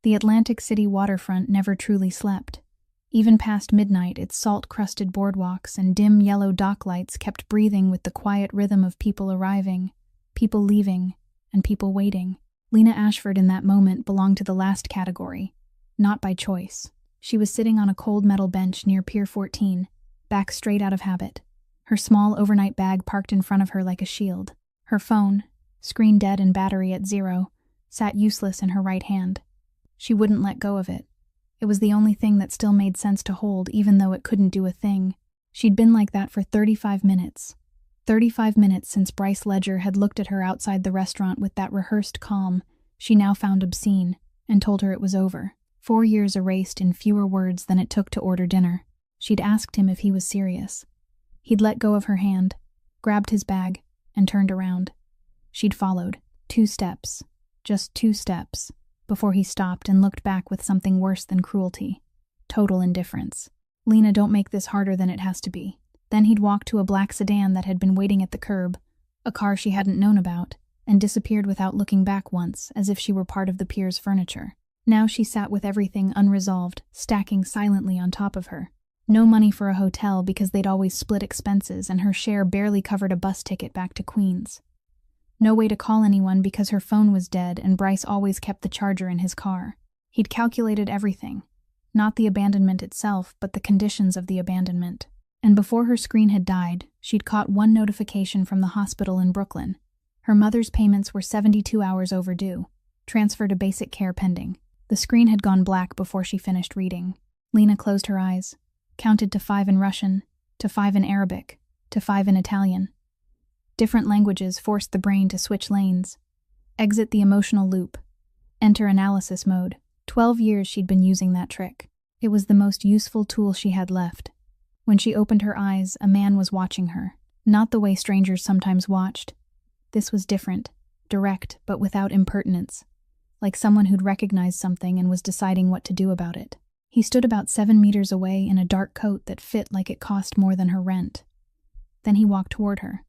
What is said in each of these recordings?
The Atlantic City waterfront never truly slept. Even past midnight, its salt-crusted boardwalks and dim yellow dock lights kept breathing with the quiet rhythm of people arriving, people leaving, and people waiting. Lena Ashford in that moment belonged to the last category, not by choice. She was sitting on a cold metal bench near Pier 14, back straight out of habit, her small overnight bag parked in front of her like a shield. Her phone, screen dead and battery at 0, sat useless in her right hand. She wouldn't let go of it. It was the only thing that still made sense to hold, even though it couldn't do a thing. She'd been like that for 35 minutes. 35 minutes since Bryce Ledger had looked at her outside the restaurant with that rehearsed calm she now found obscene, and told her it was over. 4 years erased in fewer words than it took to order dinner. She'd asked him if he was serious. He'd let go of her hand, grabbed his bag, and turned around. She'd followed. 2 steps. Just 2 steps. Before he stopped and looked back with something worse than cruelty. Total indifference. Lena, don't make this harder than it has to be. Then he'd walk to a black sedan that had been waiting at the curb, a car she hadn't known about, and disappeared without looking back once, as if she were part of the pier's furniture. Now she sat with everything unresolved, stacking silently on top of her. No money for a hotel because they'd always split expenses and her share barely covered a bus ticket back to Queens. No way to call anyone because her phone was dead and Bryce always kept the charger in his car. He'd calculated everything. Not the abandonment itself, but the conditions of the abandonment. And before her screen had died, she'd caught one notification from the hospital in Brooklyn. Her mother's payments were 72 hours overdue. Transfer to basic care pending. The screen had gone black before she finished reading. Lena closed her eyes, counted to 5 in Russian, to 5 in Arabic, to 5 in Italian. Different languages forced the brain to switch lanes. Exit the emotional loop. Enter analysis mode. 12 years she'd been using that trick. It was the most useful tool she had left. When she opened her eyes, a man was watching her. Not the way strangers sometimes watched. This was different, direct, but without impertinence. Like someone who'd recognized something and was deciding what to do about it. He stood about 7 meters away in a dark coat that fit like it cost more than her rent. Then he walked toward her.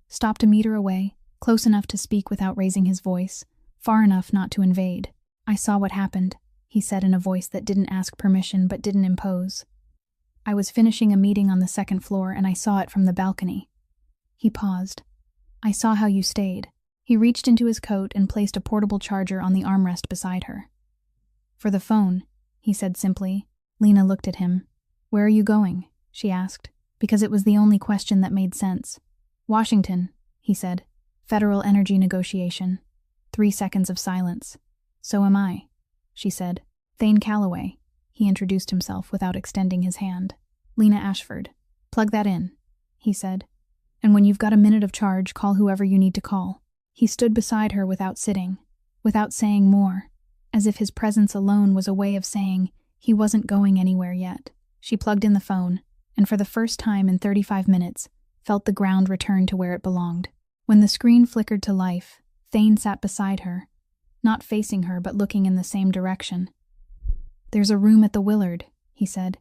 Stopped a meter away, close enough to speak without raising his voice, far enough not to invade. "I saw what happened," he said in a voice that didn't ask permission but didn't impose. "I was finishing a meeting on the 2nd floor and I saw it from the balcony." He paused. "I saw how you stayed." He reached into his coat and placed a portable charger on the armrest beside her. "For the phone," he said simply. Lena looked at him. "Where are you going?" she asked, because it was the only question that made sense. "Washington," he said. "Federal energy negotiation." 3 seconds of silence. "So am I," she said. "Thane Calloway," he introduced himself without extending his hand. "Lena Ashford. Plug that in," he said. "And when you've got a minute of charge, call whoever you need to call." He stood beside her without sitting, without saying more, as if his presence alone was a way of saying he wasn't going anywhere yet. She plugged in the phone, and for the first time in 35 minutes, felt the ground return to where it belonged. When the screen flickered to life, Thane sat beside her, not facing her but looking in the same direction. "There's a room at the Willard," he said.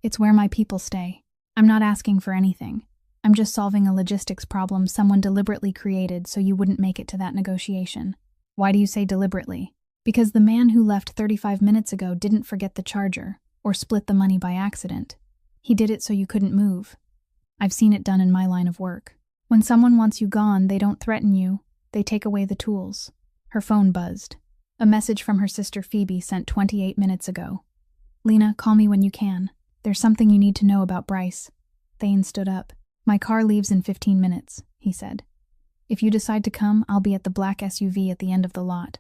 "It's where my people stay. I'm not asking for anything. I'm just solving a logistics problem someone deliberately created so you wouldn't make it to that negotiation." "Why do you say deliberately?" "Because the man who left 35 minutes ago didn't forget the charger, or split the money by accident. He did it so you couldn't move. I've seen it done in my line of work. When someone wants you gone, they don't threaten you, they take away the tools." Her phone buzzed. A message from her sister Phoebe sent 28 minutes ago. "Lena, call me when you can. There's something you need to know about Bryce." Thane stood up. "My car leaves in 15 minutes, he said. "If you decide to come, I'll be at the black SUV at the end of the lot.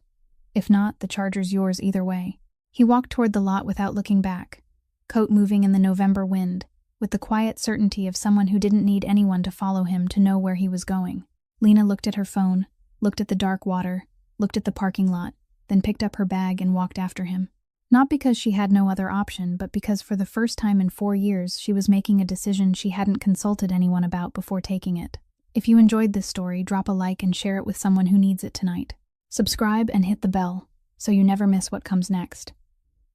If not, the charger's yours either way." He walked toward the lot without looking back, coat moving in the November wind, with the quiet certainty of someone who didn't need anyone to follow him to know where he was going. Lena looked at her phone, looked at the dark water, looked at the parking lot, then picked up her bag and walked after him. Not because she had no other option, but because for the first time in 4 years she was making a decision she hadn't consulted anyone about before taking it. If you enjoyed this story, drop a like and share it with someone who needs it tonight. Subscribe and hit the bell so you never miss what comes next.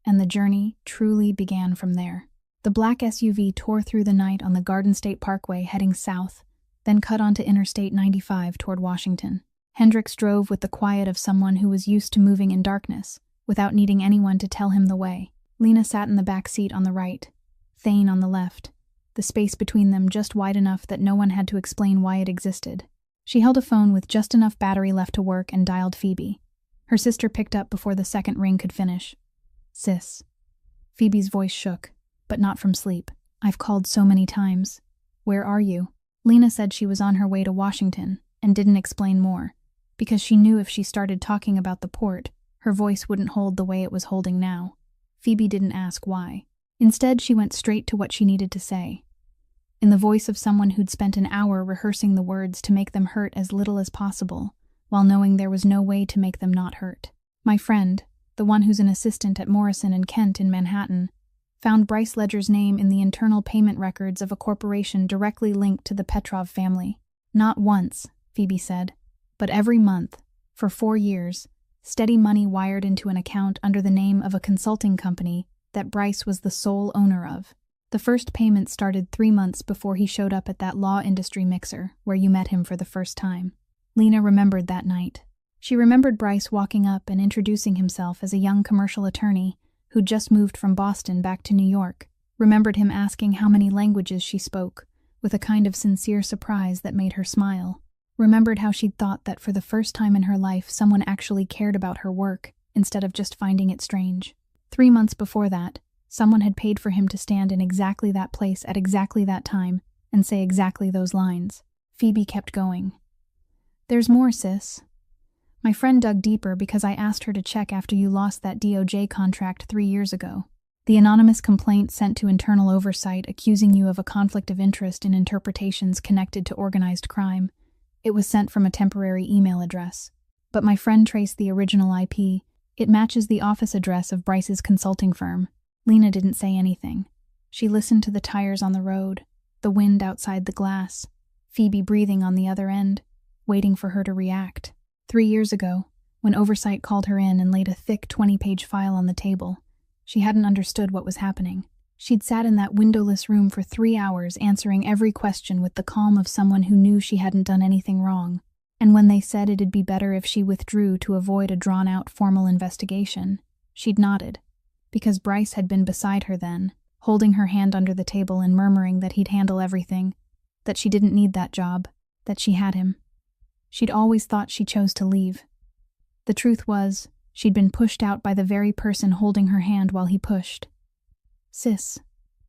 And the journey truly began from there. The black SUV tore through the night on the Garden State Parkway heading south, then cut onto Interstate 95 toward Washington. Hendricks drove with the quiet of someone who was used to moving in darkness, without needing anyone to tell him the way. Lena sat in the back seat on the right, Thane on the left, the space between them just wide enough that no one had to explain why it existed. She held a phone with just enough battery left to work and dialed Phoebe. Her sister picked up before the second ring could finish. "Sis." Phoebe's voice shook, but not from sleep. "I've called so many times. Where are you?" Lena said she was on her way to Washington and didn't explain more, because she knew if she started talking about the port, her voice wouldn't hold the way it was holding now. Phoebe didn't ask why. Instead, she went straight to what she needed to say, in the voice of someone who'd spent an hour rehearsing the words to make them hurt as little as possible, while knowing there was no way to make them not hurt. "My friend, the one who's an assistant at Morrison & Kent in Manhattan, found Bryce Ledger's name in the internal payment records of a corporation directly linked to the Petrov family. Not once," Phoebe said, "but every month, for 4 years, steady money wired into an account under the name of a consulting company that Bryce was the sole owner of. The first payment started 3 months before he showed up at that law industry mixer where you met him for the first time." Lena remembered that night. She remembered Bryce walking up and introducing himself as a young commercial attorney who'd just moved from Boston back to New York, remembered him asking how many languages she spoke, with a kind of sincere surprise that made her smile, remembered how she'd thought that for the first time in her life someone actually cared about her work instead of just finding it strange. 3 months before that, someone had paid for him to stand in exactly that place at exactly that time and say exactly those lines. Phoebe kept going. "There's more, sis. My friend dug deeper because I asked her to check after you lost that DOJ contract 3 years ago. The anonymous complaint sent to internal oversight accusing you of a conflict of interest in interpretations connected to organized crime. It was sent from a temporary email address. But my friend traced the original IP. It matches the office address of Bryce's consulting firm." Lena didn't say anything. She listened to the tires on the road, the wind outside the glass, Phoebe breathing on the other end, waiting for her to react. 3 years ago, when oversight called her in and laid a thick 20-page file on the table, she hadn't understood what was happening. She'd sat in that windowless room for 3 hours answering every question with the calm of someone who knew she hadn't done anything wrong. And when they said it'd be better if she withdrew to avoid a drawn-out formal investigation, she'd nodded, because Bryce had been beside her then, holding her hand under the table and murmuring that he'd handle everything, that she didn't need that job, that she had him. She'd always thought she chose to leave. The truth was, she'd been pushed out by the very person holding her hand while he pushed. "Sis,"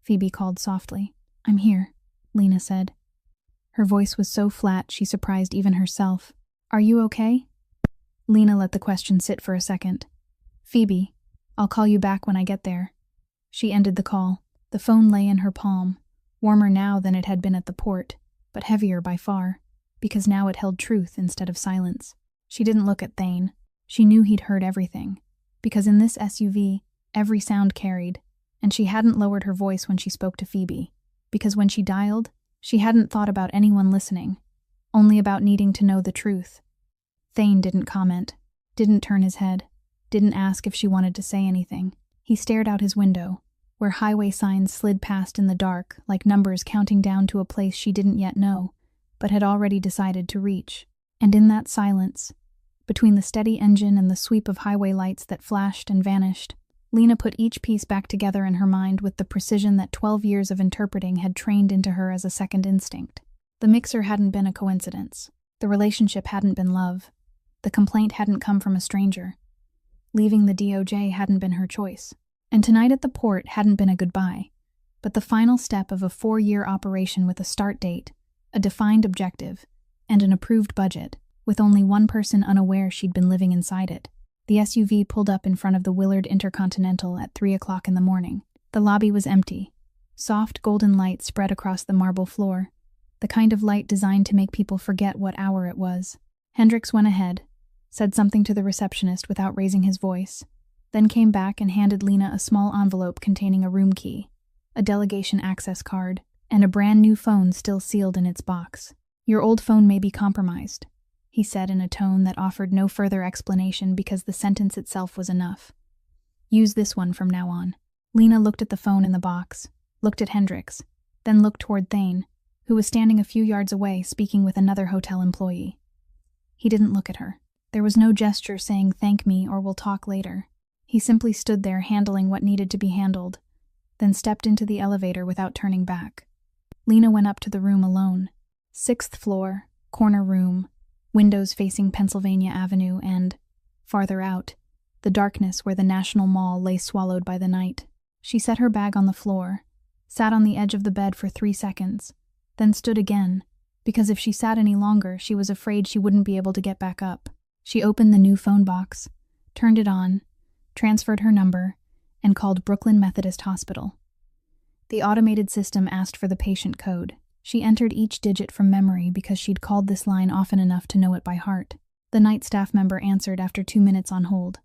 Phoebe called softly. "I'm here," Lena said. Her voice was so flat she surprised even herself. "Are you okay?" Lena let the question sit for a second. "Phoebe, I'll call you back when I get there." She ended the call. The phone lay in her palm, warmer now than it had been at the port, but heavier by far, because now it held truth instead of silence. She didn't look at Thane. She knew he'd heard everything, because in this SUV, every sound carried, and she hadn't lowered her voice when she spoke to Phoebe, because when she dialed, she hadn't thought about anyone listening, only about needing to know the truth. Thane didn't comment, didn't turn his head, didn't ask if she wanted to say anything. He stared out his window, where highway signs slid past in the dark like numbers counting down to a place she didn't yet know, but had already decided to reach. And in that silence, between the steady engine and the sweep of highway lights that flashed and vanished, Lena put each piece back together in her mind with the precision that 12 years of interpreting had trained into her as a second instinct. The mixer hadn't been a coincidence. The relationship hadn't been love. The complaint hadn't come from a stranger. Leaving the DOJ hadn't been her choice. And tonight at the port hadn't been a goodbye, but the final step of a 4-year operation with a start date, a defined objective, and an approved budget, with only one person unaware she'd been living inside it. The SUV pulled up in front of the Willard Intercontinental at 3 o'clock in the morning. The lobby was empty. Soft golden light spread across the marble floor, the kind of light designed to make people forget what hour it was. Hendricks went ahead, said something to the receptionist without raising his voice, then came back and handed Lena a small envelope containing a room key, a delegation access card, and a brand new phone still sealed in its box. "Your old phone may be compromised," he said in a tone that offered no further explanation because the sentence itself was enough. "Use this one from now on." Lena looked at the phone in the box, looked at Hendricks, then looked toward Thane, who was standing a few yards away speaking with another hotel employee. He didn't look at her. There was no gesture saying "thank me" or "we'll talk later." He simply stood there handling what needed to be handled, then stepped into the elevator without turning back. Lena went up to the room alone. 6th floor, corner room, windows facing Pennsylvania Avenue and, farther out, the darkness where the National Mall lay swallowed by the night. She set her bag on the floor, sat on the edge of the bed for 3 seconds, then stood again, because if she sat any longer, she was afraid she wouldn't be able to get back up. She opened the new phone box, turned it on, transferred her number, and called Brooklyn Methodist Hospital. The automated system asked for the patient code. She entered each digit from memory because she'd called this line often enough to know it by heart. The night staff member answered after 2 minutes on hold.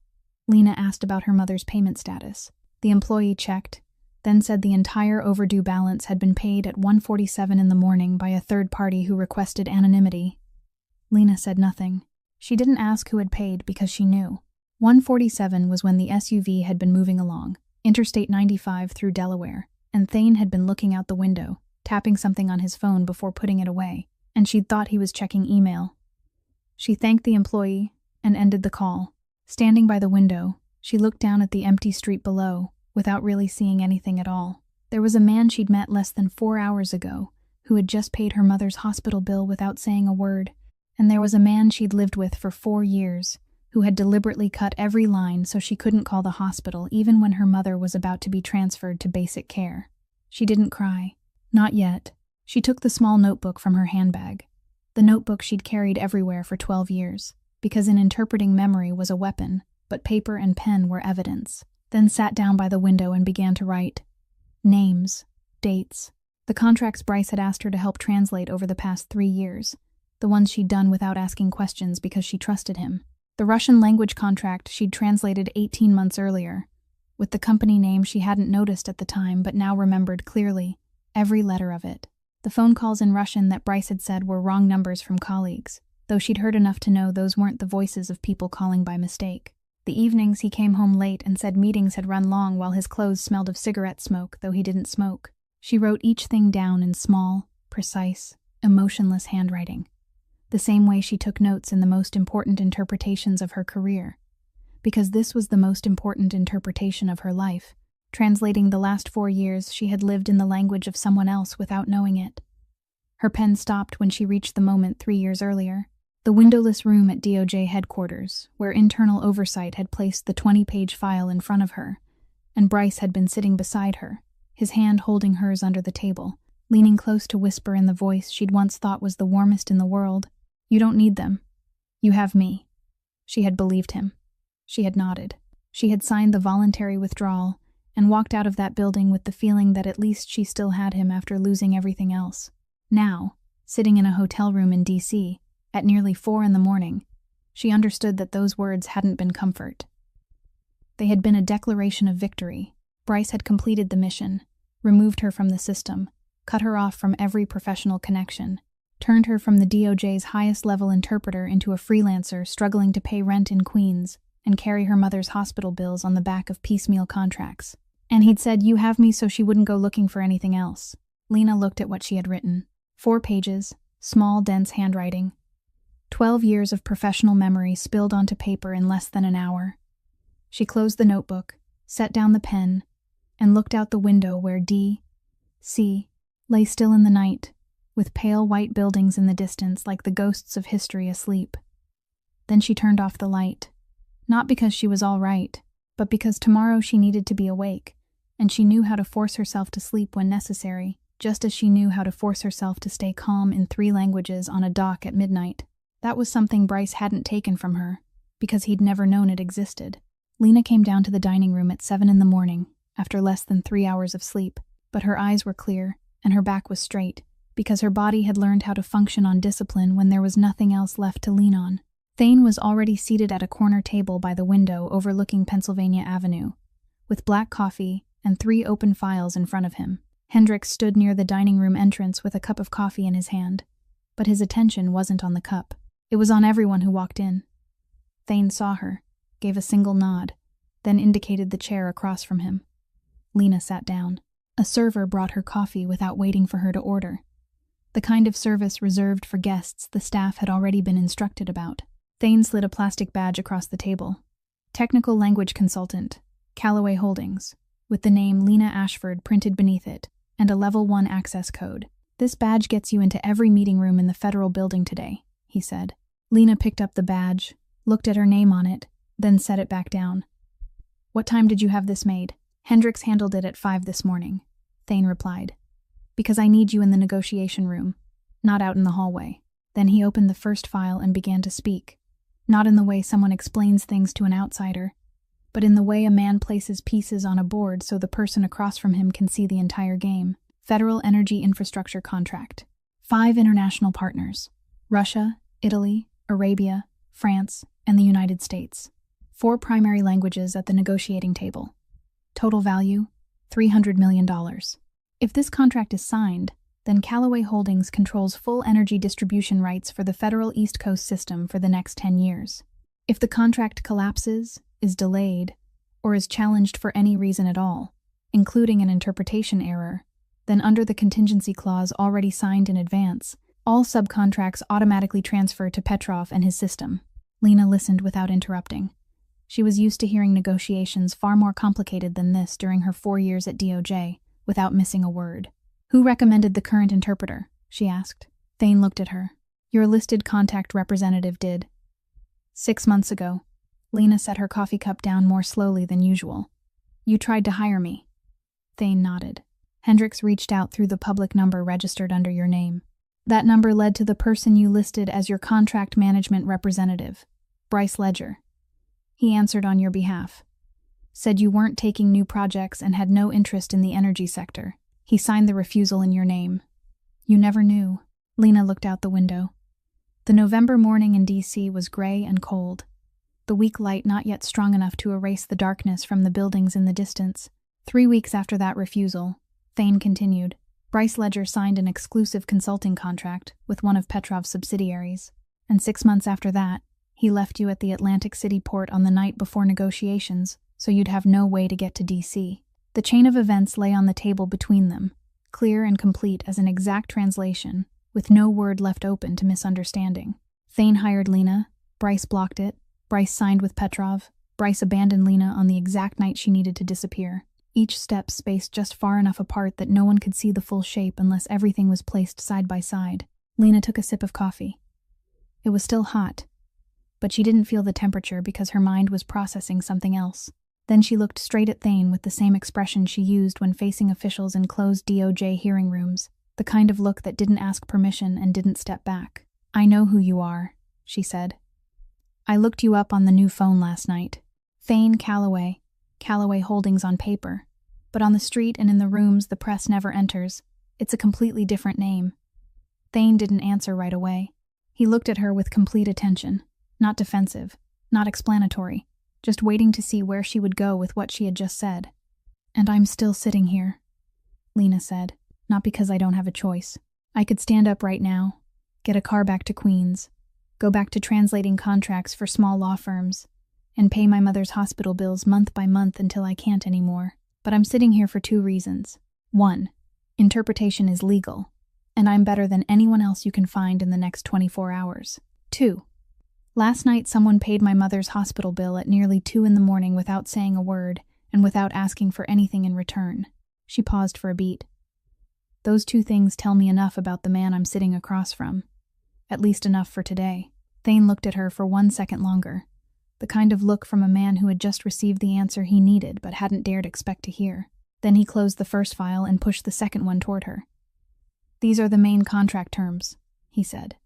Lena asked about her mother's payment status. The employee checked, then said the entire overdue balance had been paid at 1:47 in the morning by a third party who requested anonymity. Lena said nothing. She didn't ask who had paid because she knew. 1:47 was when the SUV had been moving along, Interstate 95 through Delaware, and Thane had been looking out the window, tapping something on his phone before putting it away, and she'd thought he was checking email. She thanked the employee and ended the call. Standing by the window, she looked down at the empty street below, without really seeing anything at all. There was a man she'd met less than 4 hours ago, who had just paid her mother's hospital bill without saying a word, and there was a man she'd lived with for 4 years, who had deliberately cut every line so she couldn't call the hospital even when her mother was about to be transferred to basic care. She didn't cry. Not yet. She took the small notebook from her handbag, the notebook she'd carried everywhere for 12 years, because in interpreting memory was a weapon, but paper and pen were evidence, then sat down by the window and began to write. Names, dates, the contracts Bryce had asked her to help translate over the past 3 years, the ones she'd done without asking questions because she trusted him. The Russian language contract she'd translated 18 months earlier, with the company name she hadn't noticed at the time but now remembered clearly, every letter of it. The phone calls in Russian that Bryce had said were wrong numbers from colleagues, though she'd heard enough to know those weren't the voices of people calling by mistake. The evenings he came home late and said meetings had run long while his clothes smelled of cigarette smoke, though he didn't smoke. She wrote each thing down in small, precise, emotionless handwriting, the same way she took notes in the most important interpretations of her career, because this was the most important interpretation of her life, translating the last 4 years she had lived in the language of someone else without knowing it. Her pen stopped when she reached the moment 3 years earlier, the windowless room at DOJ headquarters, where internal oversight had placed the 20-page file in front of her, and Bryce had been sitting beside her, his hand holding hers under the table, leaning close to whisper in the voice she'd once thought was the warmest in the world, "You don't need them. You have me." She had believed him. She had nodded. She had signed the voluntary withdrawal and walked out of that building with the feeling that at least she still had him after losing everything else. Now, sitting in a hotel room in D.C., at nearly 4 in the morning, she understood that those words hadn't been comfort. They had been a declaration of victory. Bryce had completed the mission, removed her from the system, cut her off from every professional connection, turned her from the DOJ's highest-level interpreter into a freelancer struggling to pay rent in Queens and carry her mother's hospital bills on the back of piecemeal contracts. And he'd said, "You have me," so she wouldn't go looking for anything else. Lena looked at what she had written. 4 pages, small, dense handwriting. 12 years of professional memory spilled onto paper in less than an hour. She closed the notebook, set down the pen, and looked out the window where D.C. lay still in the night, with pale white buildings in the distance like the ghosts of history asleep. Then she turned off the light, not because she was all right, but because tomorrow she needed to be awake, and she knew how to force herself to sleep when necessary, just as she knew how to force herself to stay calm in 3 languages on a dock at midnight. That was something Bryce hadn't taken from her, because he'd never known it existed. Lena came down to the dining room at 7 in the morning, after less than 3 hours of sleep, but her eyes were clear, and her back was straight, because her body had learned how to function on discipline when there was nothing else left to lean on. Thane was already seated at a corner table by the window overlooking Pennsylvania Avenue, with black coffee and 3 open files in front of him. Hendricks stood near the dining room entrance with a cup of coffee in his hand, but his attention wasn't on the cup. It was on everyone who walked in. Thane saw her, gave a single nod, then indicated the chair across from him. Lena sat down. A server brought her coffee without waiting for her to order, the kind of service reserved for guests the staff had already been instructed about. Thane slid a plastic badge across the table. Technical Language Consultant, Callaway Holdings, with the name Lena Ashford printed beneath it, and a Level 1 access code. This badge gets you into every meeting room in the federal building today, he said. Lena picked up the badge, looked at her name on it, then set it back down. What time did you have this made? Hendricks handled it at 5 this morning, Thane replied. Because I need you in the negotiation room, not out in the hallway. Then he opened the first file and began to speak, not in the way someone explains things to an outsider, but in the way a man places pieces on a board so the person across from him can see the entire game. Federal Energy Infrastructure Contract. 5 international partners: Russia, Italy, Arabia, France, and the United States. 4 primary languages at the negotiating table. Total value, $300 million. If this contract is signed, then Callaway Holdings controls full energy distribution rights for the federal East Coast system for the next 10 years. If the contract collapses, is delayed, or is challenged for any reason at all, including an interpretation error, then under the contingency clause already signed in advance, all subcontracts automatically transfer to Petrov and his system. Lena listened without interrupting. She was used to hearing negotiations far more complicated than this during her 4 years at DOJ, without missing a word. Who recommended the current interpreter? She asked. Thane looked at her. Your listed contact representative did. 6 months ago. Lena set her coffee cup down more slowly than usual. You tried to hire me. Thane nodded. Hendricks reached out through the public number registered under your name. That number led to the person you listed as your contract management representative, Bryce Ledger. He answered on your behalf. Said you weren't taking new projects and had no interest in the energy sector. He signed the refusal in your name. You never knew. Lena looked out the window. The November morning in D.C. was gray and cold, the weak light not yet strong enough to erase the darkness from the buildings in the distance. 3 weeks after that refusal, Thane continued, Bryce Ledger signed an exclusive consulting contract with one of Petrov's subsidiaries, and 6 months after that, he left you at the Atlantic City port on the night before negotiations, so you'd have no way to get to D.C. The chain of events lay on the table between them, clear and complete as an exact translation, with no word left open to misunderstanding. Thane hired Lena, Bryce blocked it, Bryce signed with Petrov, Bryce abandoned Lena on the exact night she needed to disappear. Each step spaced just far enough apart that no one could see the full shape unless everything was placed side by side. Lena took a sip of coffee. It was still hot, but she didn't feel the temperature because her mind was processing something else. Then she looked straight at Thane with the same expression she used when facing officials in closed DOJ hearing rooms, the kind of look that didn't ask permission and didn't step back. I know who you are, she said. I looked you up on the new phone last night. Thane Callaway, Callaway Holdings on paper, but on the street and in the rooms the press never enters. It's a completely different name. Thane didn't answer right away. He looked at her with complete attention, not defensive, not explanatory, just waiting to see where she would go with what she had just said. And I'm still sitting here, Lena said, not because I don't have a choice. I could stand up right now, get a car back to Queens, go back to translating contracts for small law firms, and pay my mother's hospital bills month by month until I can't anymore. But I'm sitting here for 2 reasons. 1, interpretation is legal, and I'm better than anyone else you can find in the next 24 hours. 2, last night someone paid my mother's hospital bill at nearly 2 in the morning without saying a word and without asking for anything in return. She paused for a beat. Those 2 things tell me enough about the man I'm sitting across from. At least enough for today. Thane looked at her for 1 second longer, the kind of look from a man who had just received the answer he needed but hadn't dared expect to hear. Then he closed the first file and pushed the second one toward her. These are the main contract terms, he said.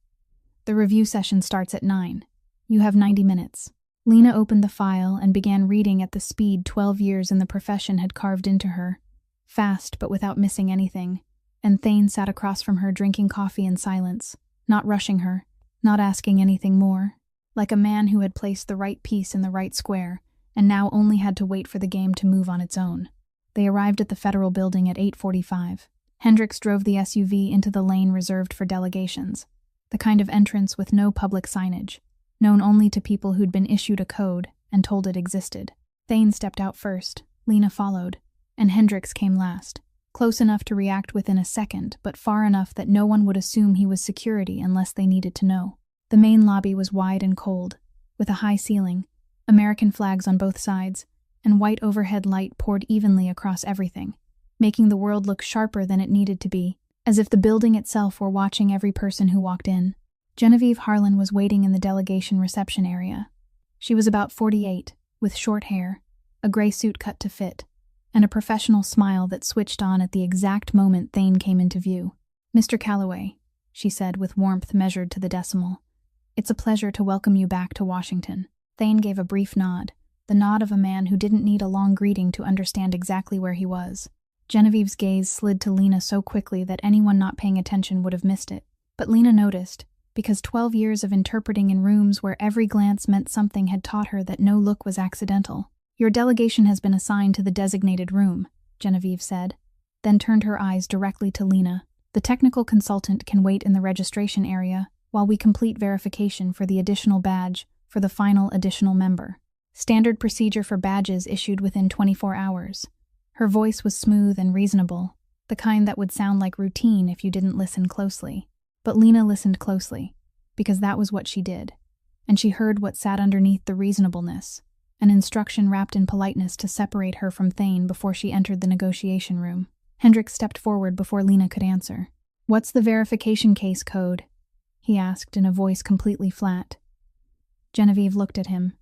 The review session starts at 9. You have 90 minutes. Lena opened the file and began reading at the speed 12 years in the profession had carved into her, fast but without missing anything, and Thane sat across from her drinking coffee in silence, not rushing her, not asking anything more, like a man who had placed the right piece in the right square and now only had to wait for the game to move on its own. They arrived at the federal building at 8:45. Hendricks drove the SUV into the lane reserved for delegations, the kind of entrance with no public signage, known only to people who'd been issued a code and told it existed. Thane stepped out first, Lena followed, and Hendricks came last, close enough to react within a second, but far enough that no one would assume he was security unless they needed to know. The main lobby was wide and cold, with a high ceiling, American flags on both sides, and white overhead light poured evenly across everything, making the world look sharper than it needed to be, as if the building itself were watching every person who walked in. Genevieve Harlan was waiting in the delegation reception area. She was about 48, with short hair, a gray suit cut to fit, and a professional smile that switched on at the exact moment Thane came into view. "Mr. Calloway," she said with warmth measured to the decimal, "it's a pleasure to welcome you back to Washington." Thane gave a brief nod, the nod of a man who didn't need a long greeting to understand exactly where he was. Genevieve's gaze slid to Lena so quickly that anyone not paying attention would have missed it. But Lena noticed, because 12 years of interpreting in rooms where every glance meant something had taught her that no look was accidental. "Your delegation has been assigned to the designated room," Genevieve said, then turned her eyes directly to Lena. "The technical consultant can wait in the registration area while we complete verification for the additional badge for the final additional member. Standard procedure for badges issued within 24 hours. Her voice was smooth and reasonable, the kind that would sound like routine if you didn't listen closely. But Lena listened closely, because that was what she did, and she heard what sat underneath the reasonableness, an instruction wrapped in politeness to separate her from Thane before she entered the negotiation room. Hendricks stepped forward before Lena could answer. "What's the verification case code?" he asked in a voice completely flat. Genevieve looked at him.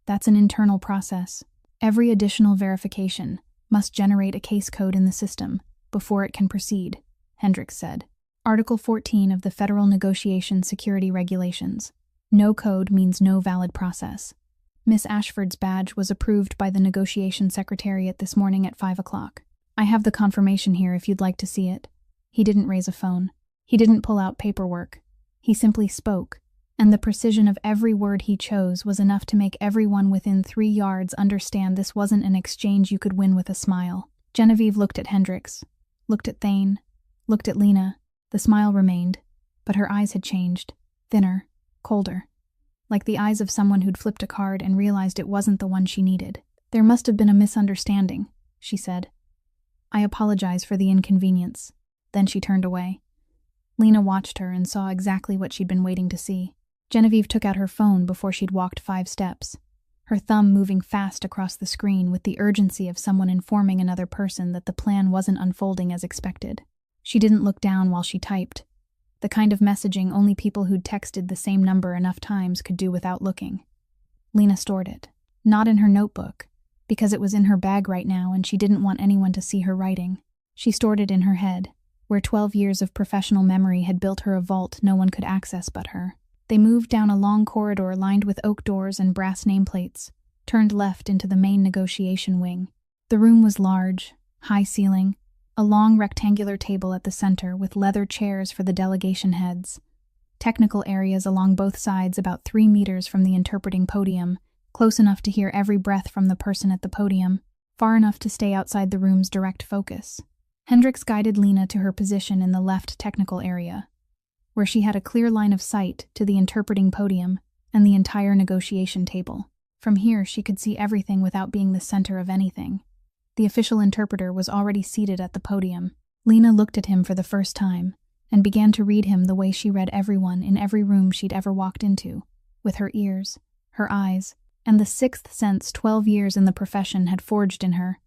"That's an internal process. Every additional verification must generate a case code in the system before it can proceed," Hendricks said. "Article 14 of the Federal Negotiation Security Regulations. No code means no valid process. Miss Ashford's badge was approved by the negotiation secretariat this morning at 5 o'clock. I have the confirmation here if you'd like to see it." He didn't raise a phone. He didn't pull out paperwork. He simply spoke, and the precision of every word he chose was enough to make everyone within 3 yards understand this wasn't an exchange you could win with a smile. Genevieve looked at Hendricks, looked at Thane, looked at Lena. The smile remained, but her eyes had changed, thinner, colder, like the eyes of someone who'd flipped a card and realized it wasn't the one she needed. "There must have been a misunderstanding," she said. "I apologize for the inconvenience." Then she turned away. Lena watched her and saw exactly what she'd been waiting to see. Genevieve took out her phone before she'd walked 5 steps, her thumb moving fast across the screen with the urgency of someone informing another person that the plan wasn't unfolding as expected. She didn't look down while she typed, the kind of messaging only people who'd texted the same number enough times could do without looking. Lena stored it, not in her notebook, because it was in her bag right now and she didn't want anyone to see her writing. She stored it in her head, where 12 years of professional memory had built her a vault no one could access but her. They moved down a long corridor lined with oak doors and brass nameplates, turned left into the main negotiation wing. The room was large, high ceiling, a long rectangular table at the center with leather chairs for the delegation heads. Technical areas along both sides about 3 meters from the interpreting podium, close enough to hear every breath from the person at the podium, far enough to stay outside the room's direct focus. Hendricks guided Lena to her position in the left technical area, where she had a clear line of sight to the interpreting podium and the entire negotiation table. From here, she could see everything without being the center of anything. The official interpreter was already seated at the podium. Lena looked at him for the first time and began to read him the way she read everyone in every room she'd ever walked into, with her ears, her eyes, and the 6th sense 12 years in the profession had forged in her,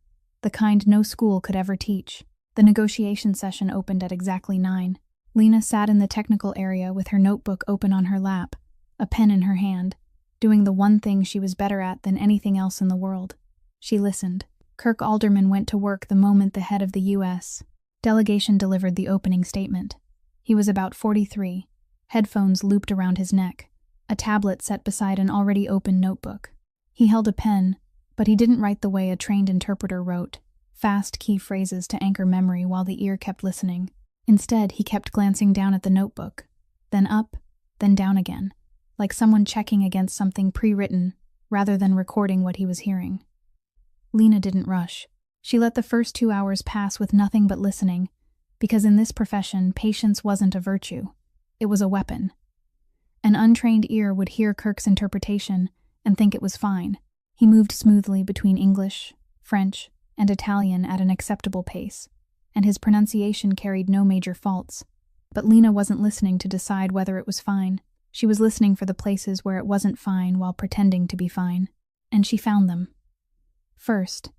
the kind no school could ever teach. The negotiation session opened at exactly 9. Lena sat in the technical area with her notebook open on her lap, a pen in her hand, doing the one thing she was better at than anything else in the world. She listened. Kirk Alderman went to work the moment the head of the U.S. delegation delivered the opening statement. He was about 43, headphones looped around his neck, a tablet set beside an already open notebook. He held a pen, but he didn't write the way a trained interpreter wrote, fast key phrases to anchor memory while the ear kept listening. Instead, he kept glancing down at the notebook, then up, then down again, like someone checking against something pre-written rather than recording what he was hearing. Lena didn't rush. She let the first 2 hours pass with nothing but listening, because in this profession, patience wasn't a virtue. It was a weapon. An untrained ear would hear Kirk's interpretation and think it was fine. He moved smoothly between English, French, and Italian at an acceptable pace, and his pronunciation carried no major faults. But Lena wasn't listening to decide whether it was fine. She was listening for the places where it wasn't fine while pretending to be fine. and she found them. First,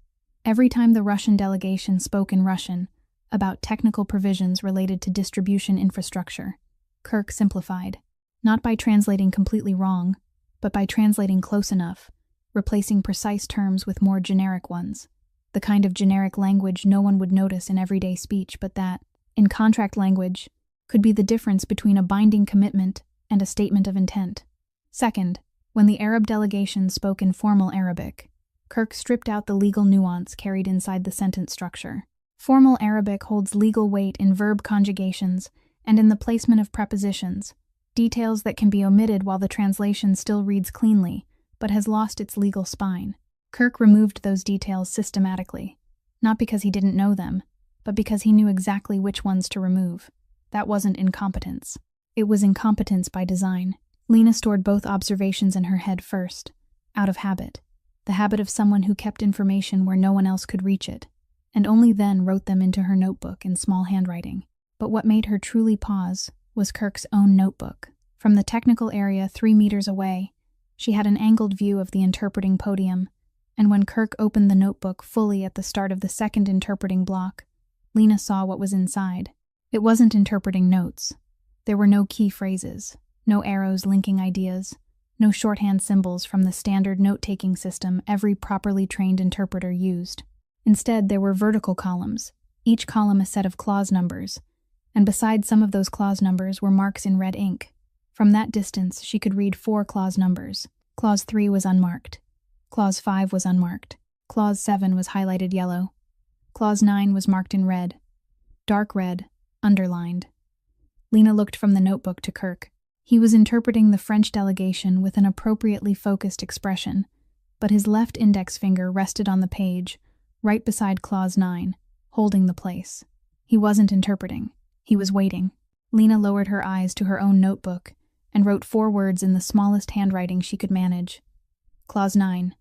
every time the Russian delegation spoke in Russian about technical provisions related to distribution infrastructure, Kirk simplified, not by translating completely wrong, but by translating close enough, replacing precise terms with more generic ones, the kind of generic language no one would notice in everyday speech, but that, in contract language, could be the difference between a binding commitment and a statement of intent. Second, when the Arab delegation spoke in formal Arabic, Kirk stripped out the legal nuance carried inside the sentence structure. Formal Arabic holds legal weight in verb conjugations and in the placement of prepositions, details that can be omitted while the translation still reads cleanly, but has lost its legal spine. Kirk removed those details systematically, not because he didn't know them, but because he knew exactly which ones to remove. That wasn't incompetence. It was incompetence by design. Lena stored both observations in her head first, out of habit, the habit of someone who kept information where no one else could reach it, and only then wrote them into her notebook in small handwriting. But what made her truly pause was Kirk's own notebook. From the technical area 3 meters away, she had an angled view of the interpreting podium, and when Kirk opened the notebook fully at the start of the second interpreting block, Lena saw what was inside. It wasn't interpreting notes. There were no key phrases, no arrows linking ideas, no shorthand symbols from the standard note-taking system every properly trained interpreter used. Instead, there were vertical columns, each column a set of clause numbers, and beside some of those clause numbers were marks in red ink. From that distance, she could read 4 clause numbers. Clause 3 was unmarked. Clause 5 was unmarked. Clause 7 was highlighted yellow. Clause 9 was marked in red. Dark red, underlined. Lena looked from the notebook to Kirk. He was interpreting the French delegation with an appropriately focused expression, but his left index finger rested on the page, right beside Clause 9, holding the place. He wasn't interpreting. He was waiting. Lena lowered her eyes to her own notebook and wrote 4 words in the smallest handwriting she could manage. Clause 9.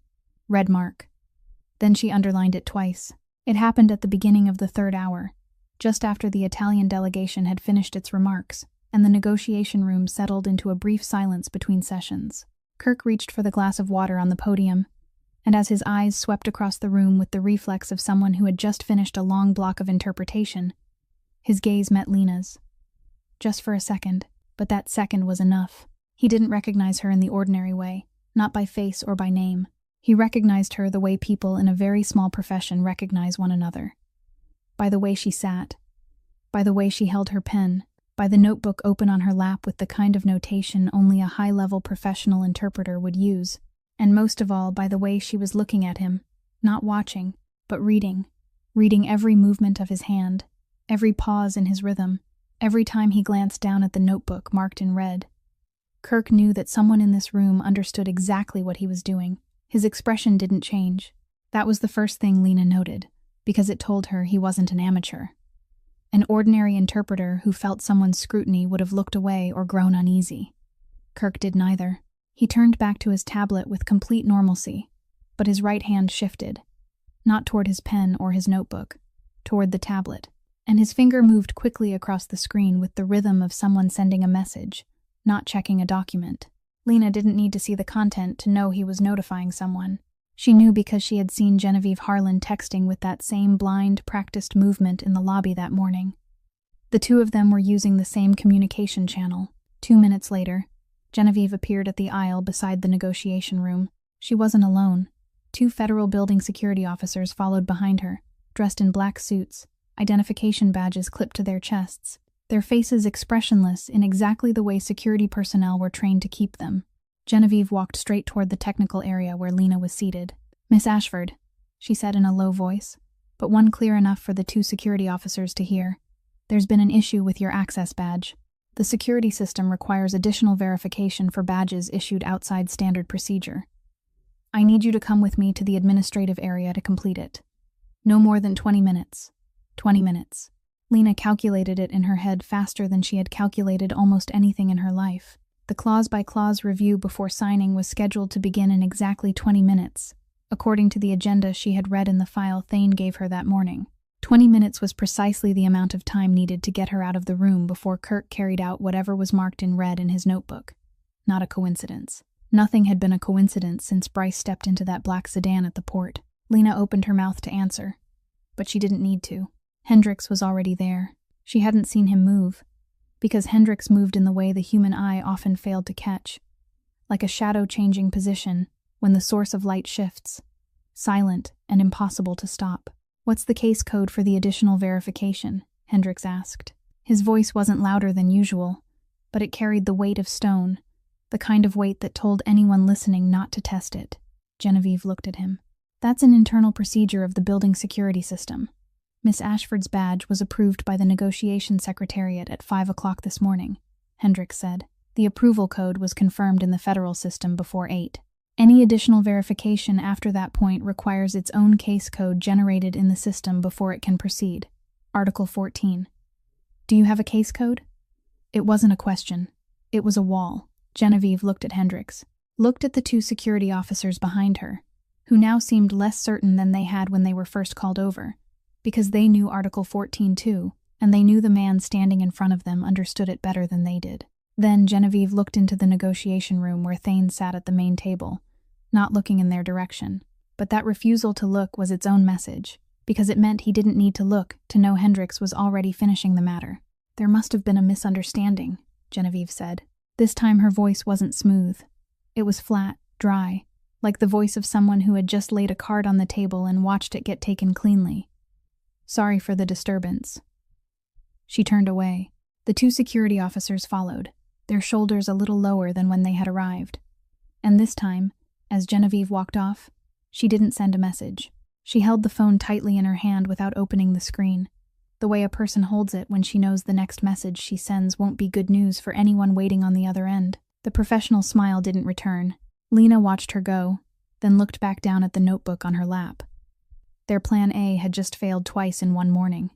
Red mark. Then she underlined it twice. It happened at the beginning of the 3rd hour, just after the Italian delegation had finished its remarks, and the negotiation room settled into a brief silence between sessions. Kirk reached for the glass of water on the podium, and as his eyes swept across the room with the reflex of someone who had just finished a long block of interpretation, his gaze met Lena's. Just for a second, but that second was enough. He didn't recognize her in the ordinary way, not by face or by name. He recognized her the way people in a very small profession recognize one another. By the way she sat, by the way she held her pen, by the notebook open on her lap with the kind of notation only a high-level professional interpreter would use, and most of all by the way she was looking at him, not watching, but reading every movement of his hand, every pause in his rhythm, every time he glanced down at the notebook marked in red. Kirk knew that someone in this room understood exactly what he was doing. His expression didn't change. That was the first thing Lena noted, because it told her he wasn't an amateur. An ordinary interpreter who felt someone's scrutiny would have looked away or grown uneasy. Kirk did neither. He turned back to his tablet with complete normalcy, but his right hand shifted, not toward his pen or his notebook, toward the tablet, and his finger moved quickly across the screen with the rhythm of someone sending a message, not checking a document. Lena didn't need to see the content to know he was notifying someone. She knew because she had seen Genevieve Harlan texting with that same blind, practiced movement in the lobby that morning. The two of them were using the same communication channel. 2 minutes later, Genevieve appeared at the aisle beside the negotiation room. She wasn't alone. 2 federal building security officers followed behind her, dressed in black suits, identification badges clipped to their chests, their faces expressionless in exactly the way security personnel were trained to keep them. Genevieve walked straight toward the technical area where Lena was seated. "Miss Ashford," she said in a low voice, but one clear enough for the 2 security officers to hear. "There's been an issue with your access badge. The security system requires additional verification for badges issued outside standard procedure. I need you to come with me to the administrative area to complete it. No more than 20 minutes. 20 minutes. Lena calculated it in her head faster than she had calculated almost anything in her life. The clause-by-clause review before signing was scheduled to begin in exactly 20 minutes, according to the agenda she had read in the file Thane gave her that morning. 20 minutes was precisely the amount of time needed to get her out of the room before Kirk carried out whatever was marked in red in his notebook. Not a coincidence. Nothing had been a coincidence since Bryce stepped into that black sedan at the port. Lena opened her mouth to answer, but she didn't need to. Hendricks was already there. She hadn't seen him move, because Hendricks moved in the way the human eye often failed to catch, like a shadow changing position when the source of light shifts, silent and impossible to stop. "What's the case code for the additional verification?" Hendricks asked. His voice wasn't louder than usual, but it carried the weight of stone, the kind of weight that told anyone listening not to test it. Genevieve looked at him. "That's an internal procedure of the building security system. Miss Ashford's badge was approved by the negotiation secretariat at 5 o'clock this morning," Hendricks said. "The approval code was confirmed in the federal system before 8. Any additional verification after that point requires its own case code generated in the system before it can proceed. Article 14. Do you have a case code?" It wasn't a question. It was a wall. Genevieve looked at Hendricks, looked at the two security officers behind her, who now seemed less certain than they had when they were first called over, because they knew Article 14 too, and they knew the man standing in front of them understood it better than they did. Then Genevieve looked into the negotiation room where Thane sat at the main table, not looking in their direction. But that refusal to look was its own message, because it meant he didn't need to look to know Hendricks was already finishing the matter. "There must have been a misunderstanding," Genevieve said. This time her voice wasn't smooth. It was flat, dry, like the voice of someone who had just laid a card on the table and watched it get taken cleanly. "Sorry for the disturbance." She turned away. The two security officers followed, their shoulders a little lower than when they had arrived. And this time, as Genevieve walked off, she didn't send a message. She held the phone tightly in her hand without opening the screen, the way a person holds it when she knows the next message she sends won't be good news for anyone waiting on the other end. The professional smile didn't return. Lena watched her go, then looked back down at the notebook on her lap. Their Plan A had just failed twice in one morning,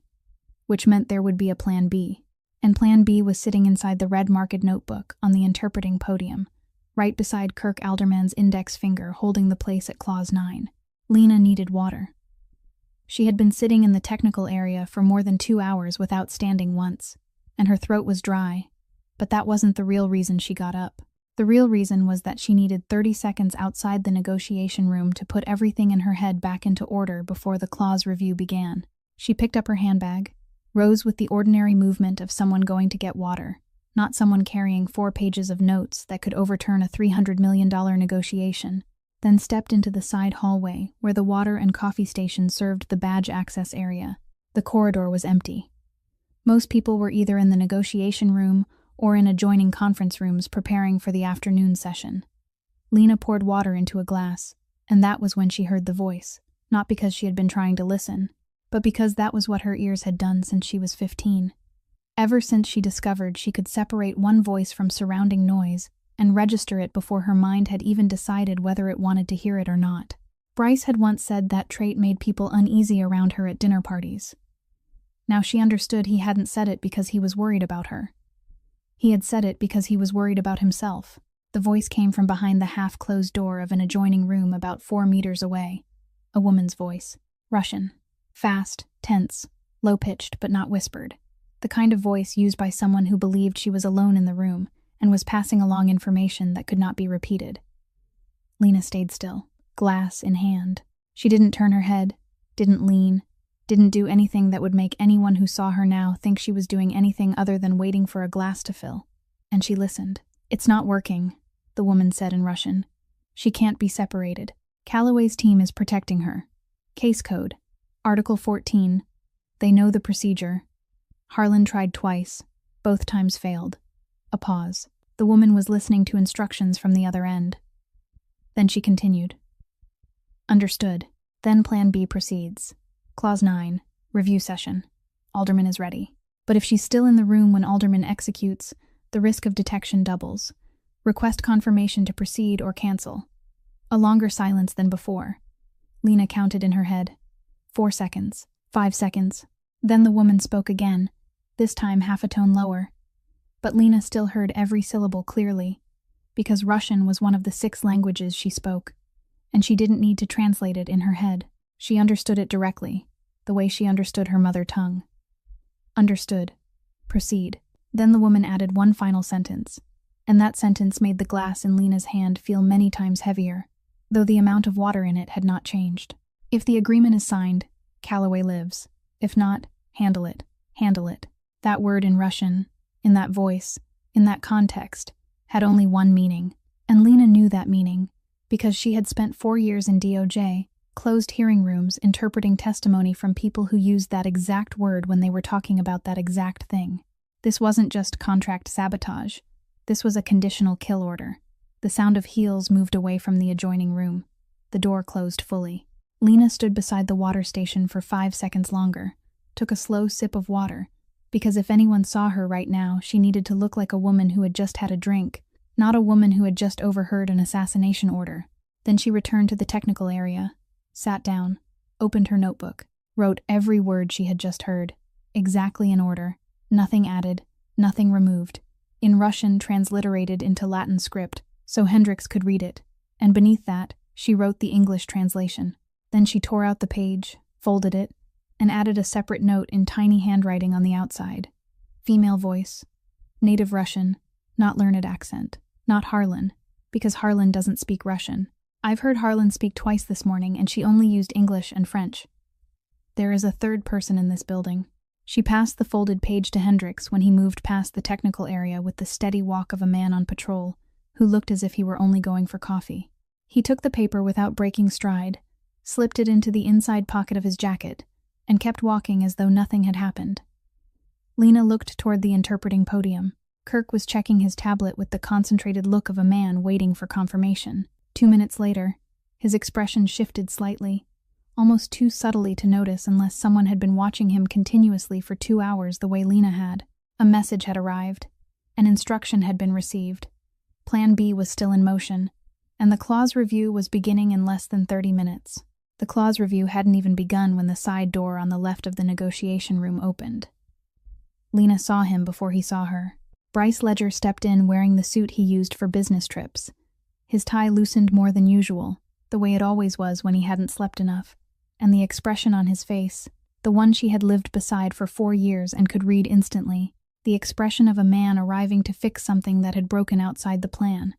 which meant there would be a Plan B. And Plan B was sitting inside the red-marked notebook on the interpreting podium, right beside Kirk Alderman's index finger holding the place at Clause 9. Lena needed water. She had been sitting in the technical area for more than 2 hours without standing once, and her throat was dry, but that wasn't the real reason she got up. The real reason was that she needed 30 seconds outside the negotiation room to put everything in her head back into order before the clause review began. She picked up her handbag, rose with the ordinary movement of someone going to get water, not someone carrying 4 pages of notes that could overturn a $300 million negotiation, then stepped into the side hallway where the water and coffee station served the badge access area. The corridor was empty. Most people were either in the negotiation room or in adjoining conference rooms preparing for the afternoon session. Lena poured water into a glass, and that was when she heard the voice, not because she had been trying to listen, but because that was what her ears had done since she was 15. Ever since she discovered she could separate one voice from surrounding noise and register it before her mind had even decided whether it wanted to hear it or not. Bryce had once said that trait made people uneasy around her at dinner parties. Now she understood he hadn't said it because he was worried about her. He had said it because he was worried about himself. The voice came from behind the half-closed door of an adjoining room about 4 meters away. A woman's voice. Russian. Fast, tense, low-pitched but not whispered. The kind of voice used by someone who believed she was alone in the room and was passing along information that could not be repeated. Lena stayed still, glass in hand. She didn't turn her head, didn't lean, didn't do anything that would make anyone who saw her now think she was doing anything other than waiting for a glass to fill. And she listened. "It's not working," the woman said in Russian. "She can't be separated. Calloway's team is protecting her. Case code. Article 14. They know the procedure. Harlan tried twice. Both times failed." A pause. The woman was listening to instructions from the other end. Then she continued. "Understood. Then Plan B proceeds. Clause 9. Review session. Alderman is ready. But if she's still in the room when Alderman executes, the risk of detection doubles. Request confirmation to proceed or cancel." A longer silence than before. Lena counted in her head. 4 seconds. 5 seconds. Then the woman spoke again, this time half a tone lower. But Lena still heard every syllable clearly, because Russian was one of the 6 languages she spoke, and she didn't need to translate it in her head. She understood it directly, the way she understood her mother tongue. "Understood. Proceed." Then the woman added one final sentence. And that sentence made the glass in Lena's hand feel many times heavier, though the amount of water in it had not changed. If the agreement is signed, Calloway lives. If not, handle it. Handle it. That word in Russian, in that voice, in that context, had only one meaning. And Lena knew that meaning, because she had spent 4 years in DOJ, closed hearing rooms, interpreting testimony from people who used that exact word when they were talking about that exact thing. This wasn't just contract sabotage. This was a conditional kill order. The sound of heels moved away from the adjoining room. The door closed fully. Lena stood beside the water station for 5 seconds longer, took a slow sip of water, because if anyone saw her right now, she needed to look like a woman who had just had a drink, not a woman who had just overheard an assassination order. Then she returned to the technical area, sat down, opened her notebook, wrote every word she had just heard, exactly in order, nothing added, nothing removed, in Russian transliterated into Latin script, so Hendricks could read it, and beneath that, she wrote the English translation. Then she tore out the page, folded it, and added a separate note in tiny handwriting on the outside. Female voice, native Russian, not learned accent, not Harlan, because Harlan doesn't speak Russian. I've heard Harlan speak twice this morning, and she only used English and French. There is a third person in this building. She passed the folded page to Hendricks when he moved past the technical area with the steady walk of a man on patrol, who looked as if he were only going for coffee. He took the paper without breaking stride, slipped it into the inside pocket of his jacket, and kept walking as though nothing had happened. Lena looked toward the interpreting podium. Kirk was checking his tablet with the concentrated look of a man waiting for confirmation. 2 minutes later, his expression shifted slightly, almost too subtly to notice unless someone had been watching him continuously for 2 hours the way Lena had. A message had arrived. An instruction had been received. Plan B was still in motion, and the clause review was beginning in less than 30 minutes. The clause review hadn't even begun when the side door on the left of the negotiation room opened. Lena saw him before he saw her. Bryce Ledger stepped in wearing the suit he used for business trips. His tie loosened more than usual, the way it always was when he hadn't slept enough, and the expression on his face, the one she had lived beside for 4 years and could read instantly, the expression of a man arriving to fix something that had broken outside the plan.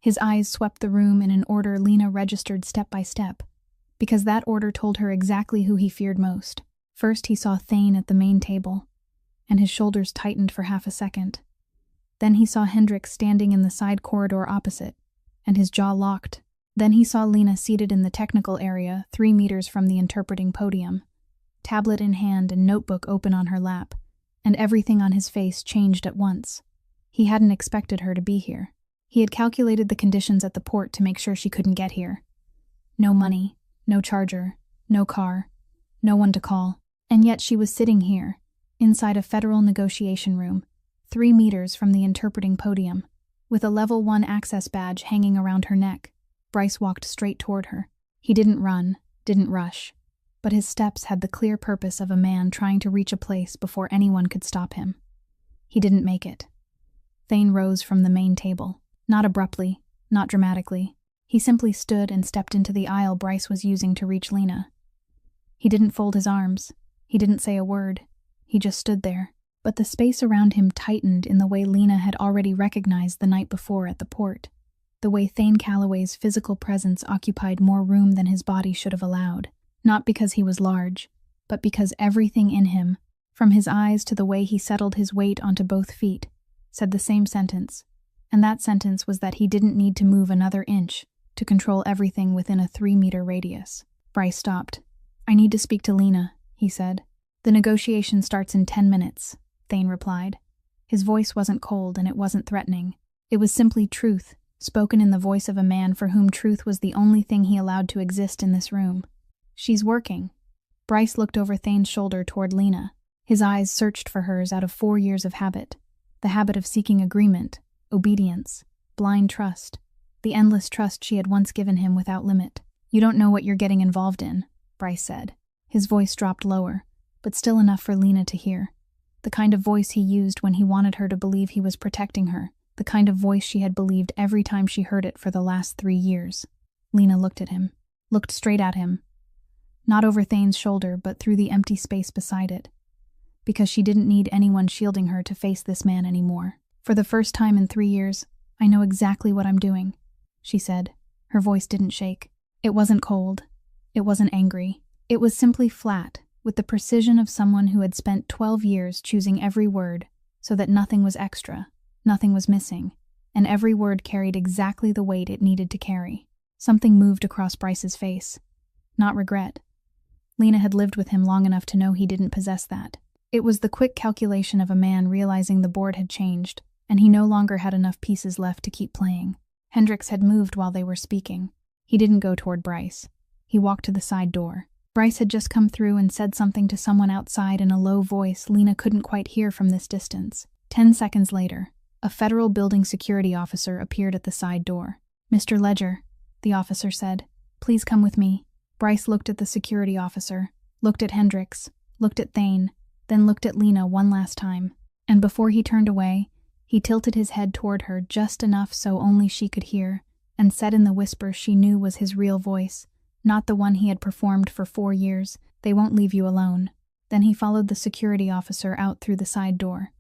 His eyes swept the room in an order Lena registered step by step, because that order told her exactly who he feared most. First he saw Thane at the main table, and his shoulders tightened for half a second. Then he saw Hendricks standing in the side corridor opposite, and his jaw locked. Then he saw Lena seated in the technical area 3 meters from the interpreting podium, tablet in hand and notebook open on her lap, and everything on his face changed at once. He hadn't expected her to be here. He had calculated the conditions at the port to make sure she couldn't get here. No money, no charger, no car, no one to call, and yet she was sitting here, inside a federal negotiation room, 3 meters from the interpreting podium, with a level 1 access badge hanging around her neck. Bryce walked straight toward her. He didn't run, didn't rush, but his steps had the clear purpose of a man trying to reach a place before anyone could stop him. He didn't make it. Thane rose from the main table, not abruptly, not dramatically. He simply stood and stepped into the aisle Bryce was using to reach Lena. He didn't fold his arms. He didn't say a word. He just stood there. But the space around him tightened in the way Lena had already recognized the night before at the port, the way Thane Calloway's physical presence occupied more room than his body should have allowed, not because he was large, but because everything in him, from his eyes to the way he settled his weight onto both feet, said the same sentence, and that sentence was that he didn't need to move another inch to control everything within a 3-meter radius. Bryce stopped. "I need to speak to Lena," he said. "The negotiation starts in 10 minutes. Thane replied. His voice wasn't cold and it wasn't threatening. It was simply truth, spoken in the voice of a man for whom truth was the only thing he allowed to exist in this room. "She's working." Bryce looked over Thane's shoulder toward Lena. His eyes searched for hers out of 4 years of habit. The habit of seeking agreement, obedience, blind trust. The endless trust she had once given him without limit. "You don't know what you're getting involved in," Bryce said. His voice dropped lower, but still enough for Lena to hear. The kind of voice he used when he wanted her to believe he was protecting her. The kind of voice she had believed every time she heard it for the last 3 years. Lena looked at him. Looked straight at him. Not over Thane's shoulder, but through the empty space beside it. Because she didn't need anyone shielding her to face this man anymore. For the first time in 3 years, I know exactly what I'm doing, she said. Her voice didn't shake. It wasn't cold. It wasn't angry. It was simply flat, with the precision of someone who had spent 12 years choosing every word so that nothing was extra, nothing was missing, and every word carried exactly the weight it needed to carry. Something moved across Bryce's face. Not regret. Lena had lived with him long enough to know he didn't possess that. It was the quick calculation of a man realizing the board had changed, and he no longer had enough pieces left to keep playing. Hendricks had moved while they were speaking. He didn't go toward Bryce. He walked to the side door. Bryce had just come through and said something to someone outside in a low voice Lena couldn't quite hear from this distance. 10 seconds later, a federal building security officer appeared at the side door. "Mr. Ledger," the officer said, "please come with me." Bryce looked at the security officer, looked at Hendricks, looked at Thane, then looked at Lena one last time. And before he turned away, he tilted his head toward her just enough so only she could hear, and said in the whisper she knew was his real voice, not the one he had performed for 4 years, "They won't leave you alone." Then he followed the security officer out through the side door.